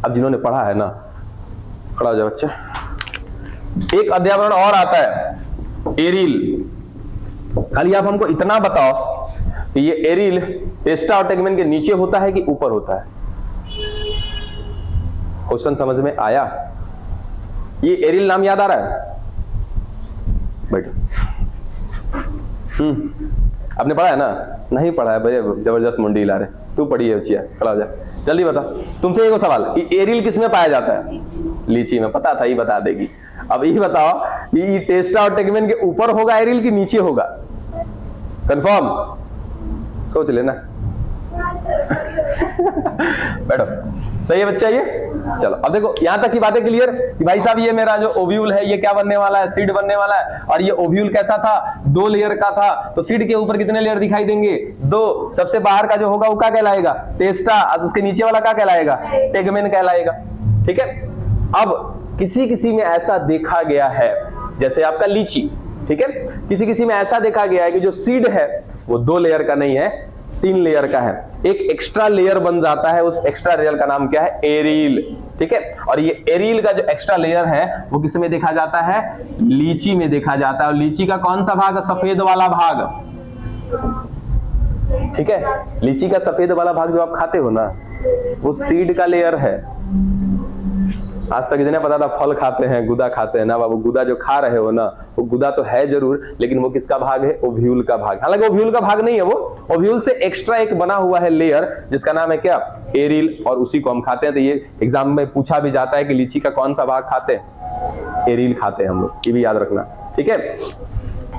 [SPEAKER 1] अब जिन्होंने पढ़ा है ना, खड़ा हो जाओ बच्चा। एक अध्यावरण और आता है, एरिल। खाली आप हमको इतना बताओ कि ये एरिल टेस्टा और टेगमेन के नीचे होता है कि ऊपर होता है? क्वेश्चन समझ में आया? ये एरिल नाम याद आ रहा है? बैठो। आपने पढ़ा है ना? नहीं पढ़ा है? बड़े जबरदस्त मुंडी हिला रहे। तू पढ़ी है बच्चिया, खड़ा हो जा, जल्दी बता। तुमसे एक सवाल कि एरिल किस में पाया जाता है? लीची में। पता था, ये बता देगी। अब ये बताओ कि टेस्टा और टेगमेन के ऊपर होगा एरिल कि नीचे होगा? कंफर्म? सोच लेना। बैठो। सही है बच्चा ये? चलो अब देखो, यहां तक की बातें क्लियर कि भाई साहब ये मेरा जो ओव्यूल है ये क्या बनने वाला है? सीड बनने वाला है। और ये ओव्यूल कैसा था? 2 लेयर का था। तो सीड के ऊपर कितने लेयर दिखाई देंगे? 2। सबसे बाहर का जो होगा वो क्या कहलाएगा? टेस्टा। और उसके नीचे वाला क्या कहलाएगा? टेगमेन कहलाएगा, ठीक है। अब किसी किसी में ऐसा देखा गया है, जैसे आपका लीची, ठीक है, किसी किसी में ऐसा देखा गया है कि जो सीड है वो 2 लेयर का नहीं है, 3 लेयर का है। एक एक्स्ट्रा लेयर बन जाता है, उस एक्स्ट्रा लेयर का नाम क्या है? एरिल, ठीक है। और ये एरिल का जो एक्स्ट्रा लेयर है वो किस में देखा जाता है? लीची में देखा जाता है। और लीची का कौन सा भाग? सफेद वाला भाग, ठीक है। लीची का सफेद वाला भाग जो आप खाते हो ना, वो सीड का लेयर है। आज तक इतना पता था फल खाते हैं, गुदा खाते हैं ना बाबू। गुदा जो खा रहे हो ना, वो गुदा तो है जरूर, लेकिन वो किसका भाग है? ओव्यूल का भाग। हालांकि ओव्यूल का भाग नहीं है वो, ओव्यूल से एक्स्ट्रा एक बना हुआ है लेयर जिसका नाम है क्या? एरिल। और उसी को हम खाते हैं। तो ये एग्जाम में पूछा भी जाता है कि लीची का कौन सा भाग खाते हैं? एरिल खाते हैं हम लोग, ये भी याद रखना, ठीक है।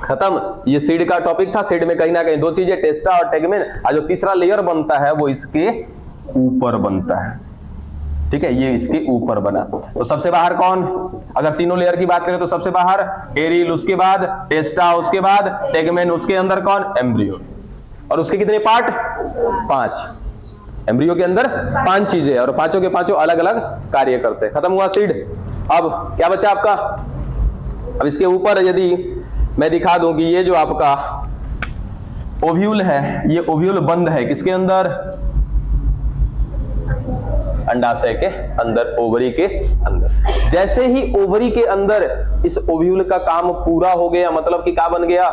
[SPEAKER 1] खत्म। ये सीड का टॉपिक था। सीड में कहीं ना कहीं 2 चीजें, टेस्टा और टेगमेन। और जो तीसरा लेयर बनता है वो इसके ऊपर बनता है, ठीक है। ये इसके ऊपर बना। तो सबसे बाहर कौन? अगर तीनों लेयर की बात करें तो सबसे बाहर एरिल, उसके बाद टेस्टा, उसके बाद टेगमेन, उसके अंदर कौन? एम्ब्रियो। और उसके कितने पार्ट? 5। एम्ब्रियो के अंदर 5 चीजें और पांचों के पांचों अलग अलग कार्य करते हैं। खत्म हुआ सीड। अब क्या बचा आपका? अब इसके ऊपर यदि मैं दिखा दूं कि ये जो आपका ओव्यूल है, ये ओव्यूल बंद है किसके अंदर? अंडाशय के अंदर, ओवरी के अंदर। जैसे ही ओवरी के अंदर इस ओव्यूल का काम पूरा हो गया, मतलब कि क्या बन गया?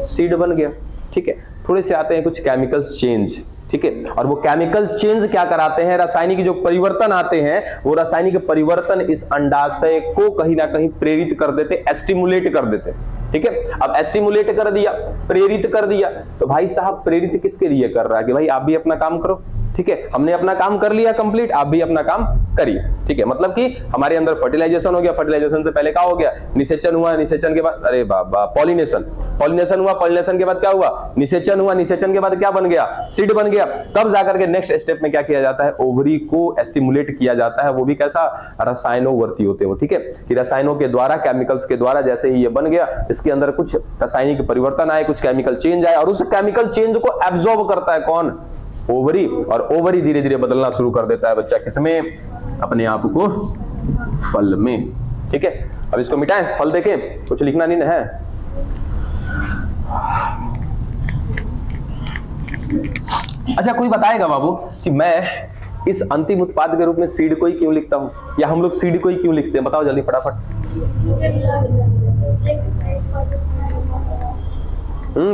[SPEAKER 1] सीड बन गया, ठीक है। थोड़े से आते हैं कुछ केमिकल चेंज, ठीक है। और वो केमिकल चेंज क्या कराते हैं? रासायनिक जो परिवर्तन आते हैं, वो रासायनिक परिवर्तन इस अंडाशय को कहीं ना कहीं प्रेरित कर देते, एस्टिमुलेट कर देते, ठीक है। अब एस्टिमुलेट कर दिया, प्रेरित कर दिया, तो भाई साहब प्रेरित किसके लिए कर रहा है? कि भाई आप भी अपना काम करो, ठीक है। हमने अपना काम कर लिया कंप्लीट, आप भी अपना काम करिए, ठीक है। मतलब कि हमारे अंदर फर्टिलाइजेशन हो गया, फर्टिलाइजेशन से पहले क्या हो गया? निषेचन हुआ, निषेचन के बाद अरे बाबा पॉलिनेशन, पॉलिनेशन हुआ, पॉलिनेशन के बाद क्या हुआ? निषेचन हुआ, निषेचन के बाद क्या बन गया? सीड बन गया। तब जाकर के नेक्स्ट स्टेप में क्या किया जाता है? ओवरी को एस्टिमुलेट किया जाता है। वो भी कैसा? रसायनोवर्ती होते हो, ठीक है। कि रसायनों के द्वारा, केमिकल्स के द्वारा जैसे ही ये बन गया, इसके अंदर कुछ रासायनिक परिवर्तन आए, कुछ केमिकल चेंज आए, और उस केमिकल चेंज को एब्जॉर्ब करता है कौन? ओवरी। और ओवरी धीरे धीरे बदलना शुरू कर देता है बच्चा किसमें? अपने आप को फल में, ठीक है। अब इसको मिटाएं, फल देखें, कुछ लिखना नहीं है। अच्छा कोई बताएगा बाबू कि मैं इस अंतिम उत्पाद के रूप में सीड को ही क्यों लिखता हूं, या हम लोग सीड को ही क्यों लिखते हैं? बताओ जल्दी फटाफट।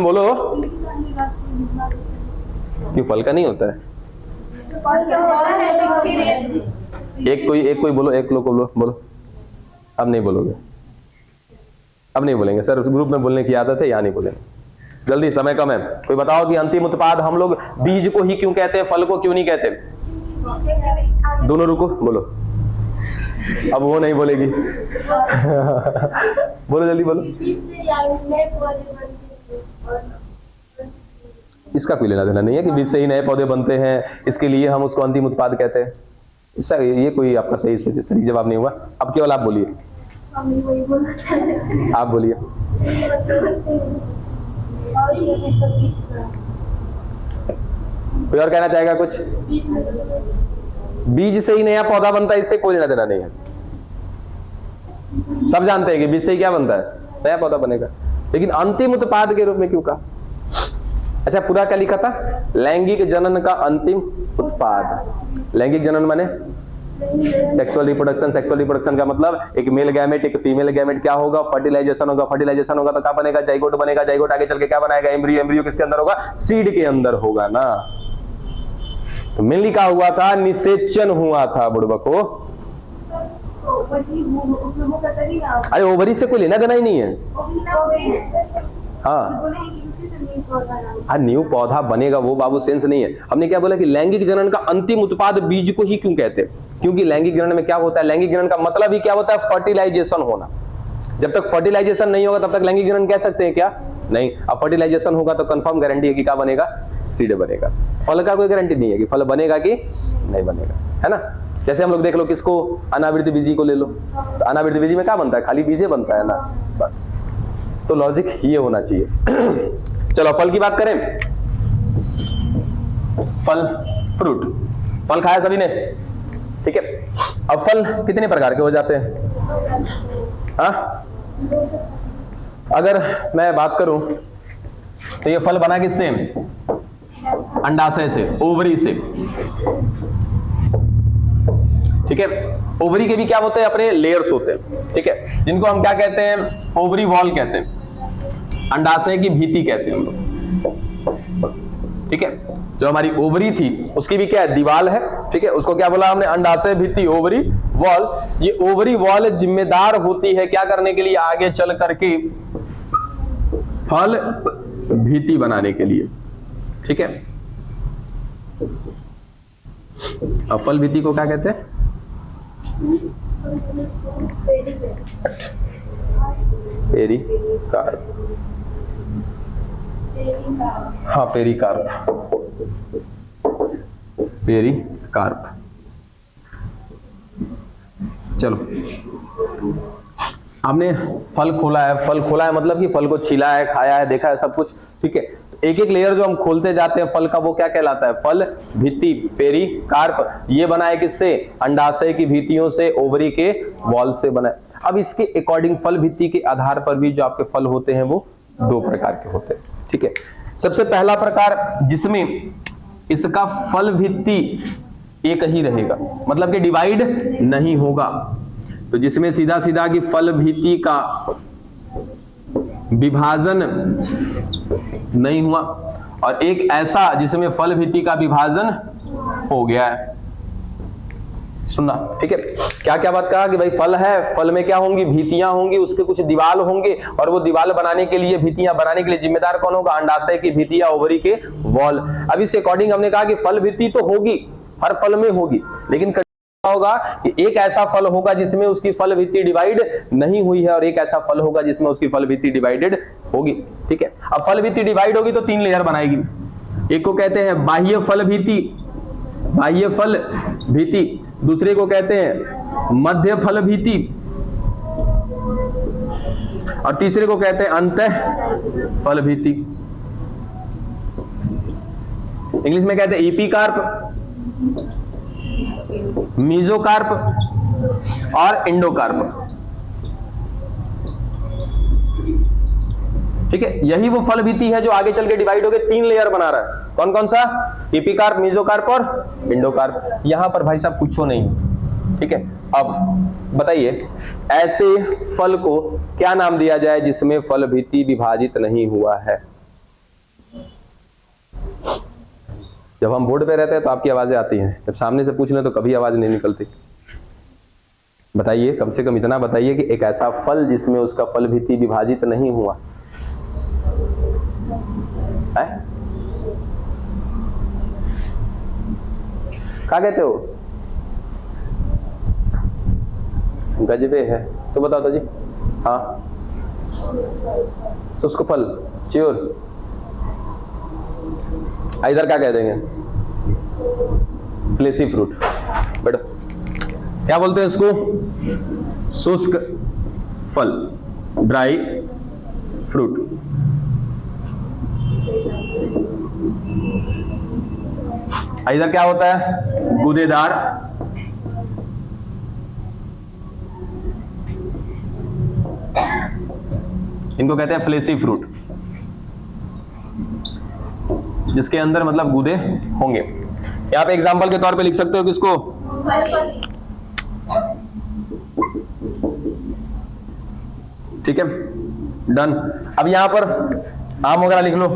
[SPEAKER 1] बोलो। क्यों? फल का नहीं होता है? एक कोई बोलो, एक लोग बोलो। अब नहीं बोलोगे? अब नहीं बोलेंगे सर, उस ग्रुप में बोलने की आदत है, यहाँ नहीं बोलेंगे। जल्दी, समय कम है। कोई बताओ कि अंतिम उत्पाद हम लोग बीज को ही क्यों कहते हैं, फल को क्यों नहीं कहते? दोनों रुको, बोलो। अब वो नहीं बोलेगी। बोलो जल्दी बोलो। इसका कोई लेना देना नहीं है कि बीज से ही नए पौधे बनते हैं, इसके लिए हम उसको अंतिम उत्पाद कहते हैं। इसका ये कोई आपका सही जवाब नहीं हुआ। अब केवल आप बोलिए, आप बोलिए। कोई और कहना चाहेगा कुछ? बीज से ही नया पौधा बनता है, इससे कोई लेना देना नहीं है। सब जानते हैं कि बीज से ही क्या बनता है, नया पौधा बनेगा, लेकिन अंतिम उत्पाद के रूप में क्यों कहा? अच्छा, पूरा क्या लिखा था? लैंगिक जनन का अंतिम उत्पाद। लैंगिक जनन माने सेक्सुअल रिप्रोडक्शन। सेक्सुअल रिप्रोडक्शन का मतलब एक मेल गैमेट एक फीमेल गैमेट क्या होगा? फर्टिलाइजेशन होगा। फर्टिलाइजेशन होगा तो क्या बनेगा? जाइगोट बनेगा। जाइगोट आगे चल के क्या बनाएगा? एम्ब्रियो। एम्ब्रियो किसके अंदर होगा? सीड के अंदर होगा ना। तो मेनली क्या हुआ था? निषेचन हुआ था बुड़बको। अरे ओवरी से कोई लेना देना ही नहीं है। हाँ, न्यू पौधा बनेगा वो बाबू सेंस नहीं है। हमने क्या बोला कि लैंगिक जनन का अंतिम उत्पाद बीज को ही क्यों कहते हैं? क्योंकि लैंगिक जनन में क्या होता है? लैंगिक जनन का मतलब ही क्या होता है? फर्टिलाइजेशन होना। जब तक फर्टिलाइजेशन नहीं होगा तब तक लैंगिक जनन कह सकते हैं क्या? नहीं। अब फर्टिलाइजेशन होगा तो कंफर्म गारंटी है कि क्या बनेगा? सीड बनेगा। फल का कोई गारंटी नहीं है कि फल बनेगा कि नहीं बनेगा, है ना। जैसे हम लोग देख लो, किसको? अनावृत बीजी को ले लो, तो अनावृत बीजी में क्या बनता है? खाली बीजे बनता है ना, बस। तो लॉजिक ये होना चाहिए। चलो फल की बात करें। फल, फ्रूट, फल खाया सभी ने, ठीक है। अब फल कितने प्रकार के हो जाते हैं? हाँ, अगर मैं बात करूं तो ये फल बना किससे? अंडाशय से, ओवरी से, ठीक है। ओवरी के भी क्या होते हैं? अपने लेयर्स होते हैं, ठीक है, जिनको हम क्या कहते हैं? ओवरी वॉल कहते हैं, अंडाशय की भीति कहते हैं हम लोग, ठीक है। जो हमारी ओवरी थी उसकी भी क्या है? दीवाल है, ठीक है। उसको क्या बोला हमने? अंडाशय भित्ति, ओवरी वॉल। ये ओवरी वॉल जिम्मेदार होती है क्या करने के लिए? आगे चल करके फल भीति बनाने के लिए, ठीक है। अब फल भीति को क्या कहते हैं? पेरिकार्प। हाँ, पेरिकार्प, पेरिकार्प। चलो, आपने फल खोला है, फल खोला है मतलब कि फल को छीला है, खाया है, देखा है, सब कुछ, ठीक है। एक एक लेयर जो हम खोलते जाते हैं फल का, वो क्या कहलाता है? फल भित्ति, पेरिकार्प। ये बना है किससे? अंडाशय की भित्तियों से, ओवरी के वॉल से बना है। अब इसके अकॉर्डिंग फल भित्ति के आधार पर भी जो आपके फल होते हैं वो दो प्रकार के होते हैं, ठीक है। सबसे पहला प्रकार जिसमें इसका फल भित्ति एक ही रहेगा, मतलब कि डिवाइड नहीं होगा, तो जिसमें सीधा सीधा कि फल भित्ति का विभाजन नहीं हुआ, और एक ऐसा जिसमें फल भित्ति का विभाजन हो गया है। सुनना, ठीक है। क्या क्या बात कहा कि भाई फल है, फल में क्या होंगी? भीतियां होंगी, उसके कुछ दीवाल होंगे, और वो दीवाल बनाने के लिए, भीतियां बनाने के लिए जिम्मेदार कौन होगा? अंडाशय की भीतियां, ओवरी के वॉल। अब इस अकॉर्डिंग हमने कहा कि फल भित्ति तो होगी, हर फल में होगी, लेकिन होगा कि एक ऐसा फल होगा जिसमें उसकी फल भित्ति डिवाइड नहीं हुई है, और एक ऐसा फल होगा जिसमें उसकी फल भित्ति डिवाइडेड होगी, ठीक है। अब फल भित्ति डिवाइड होगी तो तीन लेयर बनाएगी। एक को कहते हैं बाह्य फल भित्ति, बाह्य फल भित्ति। दूसरे को कहते हैं मध्य फल भित्ति, और तीसरे को कहते हैं अंतः फल भित्ति। इंग्लिश में कहते हैं एपिकार्प, मीजोकार्प और इंडोकार्प, ठीक है। यही वो फल भित्ति है जो आगे चल के डिवाइड होकर तीन लेयर बना रहा है। कौन कौन सा? एपिकार्प, मीजोकार्प और इंडोकार्प। यहां पर भाई साहब पूछो नहीं, ठीक है। अब बताइए, ऐसे फल को क्या नाम दिया जाए जिसमें फल भित्ति विभाजित नहीं हुआ है? जब हम बोर्ड पे रहते हैं तो आपकी आवाजें आती हैं, जब सामने से पूछ लें तो कभी आवाज नहीं निकलती। बताइए, कम से कम इतना बताइए कि एक ऐसा फल जिसमें उसका फल भित्ति विभाजित नहीं हुआ है। क्या कहते हो? गजबे है तो बताओ तो जी। हाँ, शुष्क फल, श्योर। इधर क्या कह देंगे? Fleshy fruit. बेटा क्या बोलते हैं इसको? शुष्क फल, ड्राई फ्रूट। इधर क्या होता है? गूदेदार, इनको कहते हैं फ्लेसी फ्रूट, जिसके अंदर मतलब गूदे होंगे। यहां पे एग्जांपल के तौर पे लिख सकते हो किसको? ठीक है, डन। अब यहां पर आम वगैरह लिख लो।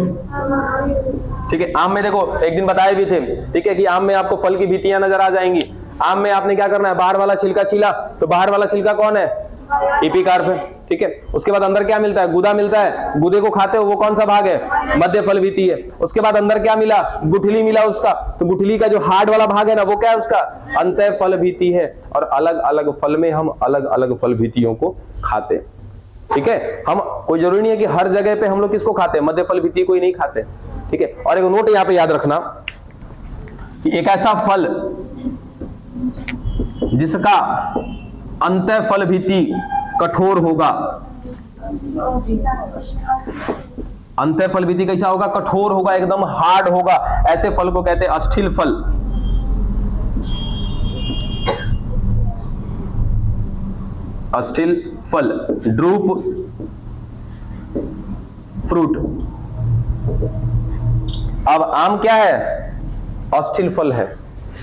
[SPEAKER 1] ठीक है, आम में देखो एक दिन बताए भी थे, ठीक है, कि आम में आपको फल की भीतियां नजर आ जाएंगी। आम में आपने क्या करना है? बाहर वाला छिलका छीला, तो बाहर वाला छिलका कौन है? एपिकार्प है। ठीक है, उसके बाद अंदर क्या मिलता है? गूदा मिलता है। गूदे को खाते हो, वो कौन सा भाग है? मध्य फल भीति है। उसके बाद अंदर क्या मिला? गुठली मिला उसका, तो गुठली का जो हार्ड वाला भाग है ना, वो क्या है उसका? अंतः फल भीति है। और अलग अलग फल में हम अलग अलग फल भीतियों को खाते हैं। ठीक है, हम कोई जरूरी नहीं है कि हर जगह पे हम लोग किसको खाते हैं? मध्य फल भीति कोई नहीं खाते। ठीक है, और एक नोट यहाँ पे याद रखना कि एक ऐसा फल जिसका अंतः फल भीति कठोर होगा, अंतः फल भीति कैसा होगा? कठोर होगा, एकदम हार्ड होगा, ऐसे फल को कहते हैं अस्थिल फल। अस्थिल फल, ड्रूप फ्रूट। अब आम क्या है? अस्थिल फल है।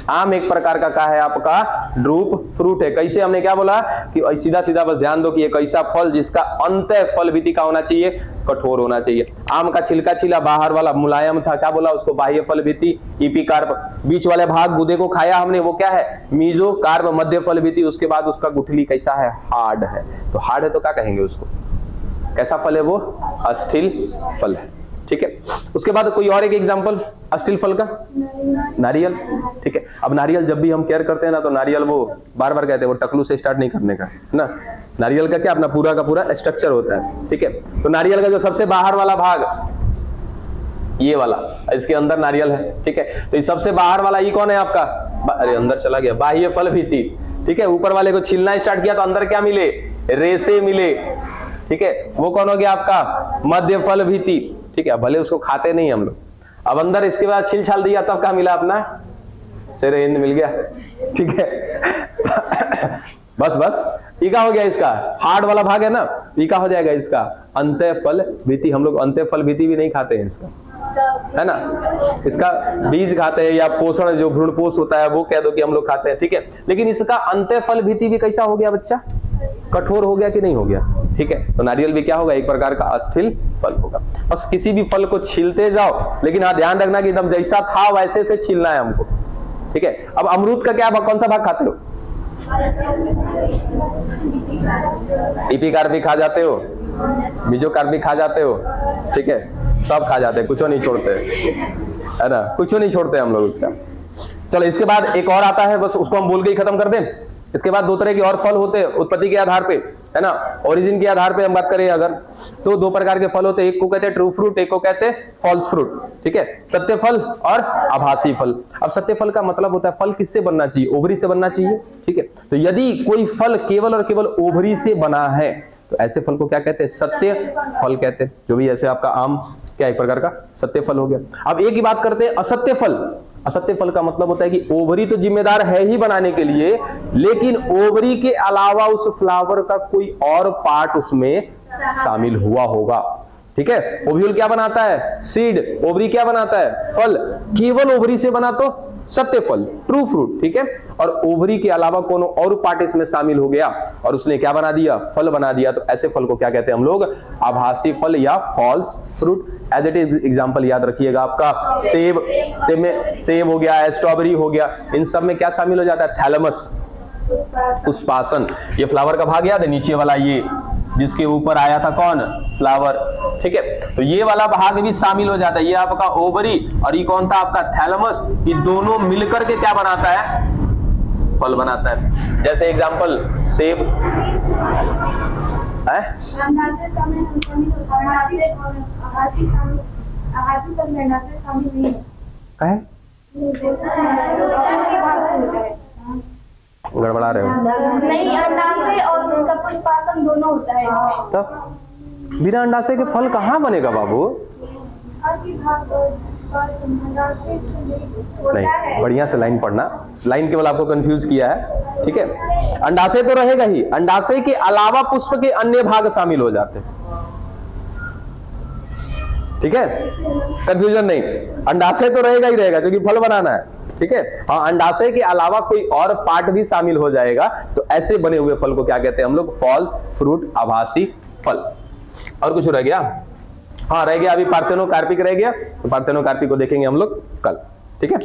[SPEAKER 1] आम एक प्रकार का क्या है आपका? ड्रूप फ्रूट है। कैसे? हमने क्या बोला कि सीधा सीधा बस ध्यान दो कि एक ऐसा फल जिसका अंतः फल भीति का होना चाहिए? कठोर होना चाहिए। आम का छिलका छिला, बाहर वाला मुलायम था, क्या बोला उसको? बाह्य फल भीति, एपिकार्प। बीच वाले भाग गूदे को खाया हमने, वो क्या है? मीजोकार्प, मध्य फल भीति। उसके बाद उसका गुठली कैसा है? हार्ड है। तो हार्ड है तो क्या कहेंगे उसको? कैसा फल है वो? अस्थिल फल है। ठीक है, उसके बाद कोई और एक एग्जांपल अस्थिल फल का? नारियल। ठीक है, अब नारियल जब भी हम केयर करते हैं ना, तो नारियल वो बार बार कहते हैं, वो टकलू से स्टार्ट नहीं करने का ना। नारियल का क्या अपना पूरा का पूरा स्ट्रक्चर होता है। ठीक है, तो नारियल का जो सबसे बाहर वाला भाग, ये वाला, इसके अंदर नारियल है। ठीक है, तो ये सबसे बाहर वाला ये कौन है आपका? अरे अंदर चला गया, बाह्य फल भीति। ठीक है, ऊपर वाले को छीलना स्टार्ट किया तो अंदर क्या मिले? रेसे मिले। ठीक है, वो कौन हो गया आपका? मध्य फल भीति। ठीक है, भले उसको खाते नहीं हम लोग। अब अंदर इसके बाद छील छाल दिया, तब क्या मिला? अपना शेर हिंद मिल गया। ठीक है, बस ये क्या हो गया? इसका हार्ड वाला भाग है ना, ये क्या हो जाएगा? इसका अंतः फल भीति। हम लोग अंतः फल भीति भी नहीं खाते हैं इसका, है ना। इसका बीज खाते हैं, या पोषण जो भ्रूणपोष होता है वो कह दो कि हम लोग खाते हैं। ठीक है, लेकिन इसका अंतः फल भीति भी कैसा हो गया बच्चा? कठोर हो गया कि नहीं हो गया? ठीक है, तो नारियल भी क्या होगा? एक प्रकार का अस्थिल फल होगा। बस किसी भी फल को छीलते जाओ, लेकिन हाँ ध्यान रखना कि एकदम जैसा था वैसे से छीलना है हमको। ठीक है, अब अमरूद का क्या कौन सा भाग खाते हो? एपिकार्प भी खा जाते हो, मीजोकार्प भी खा जाते हो। ठीक है, सब खा जाते हैं, कुछ नहीं छोड़ते, है ना, कुछ नहीं छोड़ते हम लोग उसका। चलो इसके बाद एक और आता है, बस उसको हम बोल के ही खत्म कर दें। इसके बाद दो तरह के और फल होते हैं उत्पत्ति के आधार पे, है ना, ओरिजिन के आधार पे हम बात करें अगर, तो दो प्रकार के फल होते हैं। एक को कहते हैं ट्रू फ्रूट, एक को कहते हैं फॉल्स फ्रूट। ठीक है, सत्य फल और आभासी फल। अब सत्य फल का मतलब होता है फल किससे बनना चाहिए? ओवरी से बनना चाहिए। ठीक है, तो यदि कोई फल केवल और केवल ओवरी से बना है तो ऐसे फल को क्या कहते हैं? सत्य फल कहते हैं। जो भी ऐसे आपका आम क्या एक प्रकार का सत्य फल हो गया। अब एक ही बात करते हैं असत्य फल। असत्य फल का मतलब होता है कि ओवरी तो जिम्मेदार है ही बनाने के लिए, लेकिन ओवरी के अलावा उस फ्लावर का कोई और पार्ट उसमें शामिल हुआ होगा। ठीक है, ओव्यूल क्या बनाता है? सीड। ओवरी क्या बनाता है? फल। केवल ओवरी से बना तो सत्य फल, ट्रू फ्रूट। ठीक है, और ओवरी के अलावा कोनो और पार्ट इसमें शामिल हो गया और उसने क्या बना दिया? फल बना दिया। तो ऐसे फल को क्या कहते हैं हम लोग? आभासी फल या false fruit. As it is example याद रखिएगा आपका सेब, सेब में सेब हो गया, स्ट्रॉबेरी हो गया, इन सब में क्या शामिल हो जाता है? थैलेमस, पुष्पासन। ये फ्लावर का भाग याद है नीचे वाला, ये जिसके ऊपर आया था कौन, फ्लावर। ठीक है, तो ये वाला भाग भी शामिल हो जाता है। ये आपका ओवरी और ये कौन था आपका थैलेमस, ये दोनों मिलकर के क्या बनाता है, फल बनाता है। जैसे एग्जांपल सेब है, गड़बड़ा रहे हो
[SPEAKER 2] नहीं, अंडाशय और उसका पुष्पासन दोनों होता है इसमें।
[SPEAKER 1] तब बिना अंडाशय के फल कहाँ बनेगा बाबू? नहीं, बढ़िया से लाइन पढ़ना, लाइन केवल आपको कंफ्यूज किया है। ठीक है, अंडाशय तो रहेगा ही, अंडाशय के अलावा पुष्प के अन्य भाग शामिल हो जाते हैं। ठीक है, कंफ्यूजन नहीं, अंडाशय तो रहेगा ही रहेगा क्योंकि फल बनाना है। ठीक है, हाँ, अंडाशय के अलावा कोई और पार्ट भी शामिल हो जाएगा तो ऐसे बने हुए फल को क्या कहते हैं हम लोग, फॉल्स फ्रूट, आभासी फल। और कुछ रह गया? हाँ रह गया, अभी पार्थेनोकार्पिक रह गया, तो पार्थेनोकार्पिक को देखेंगे हम लोग कल। ठीक है।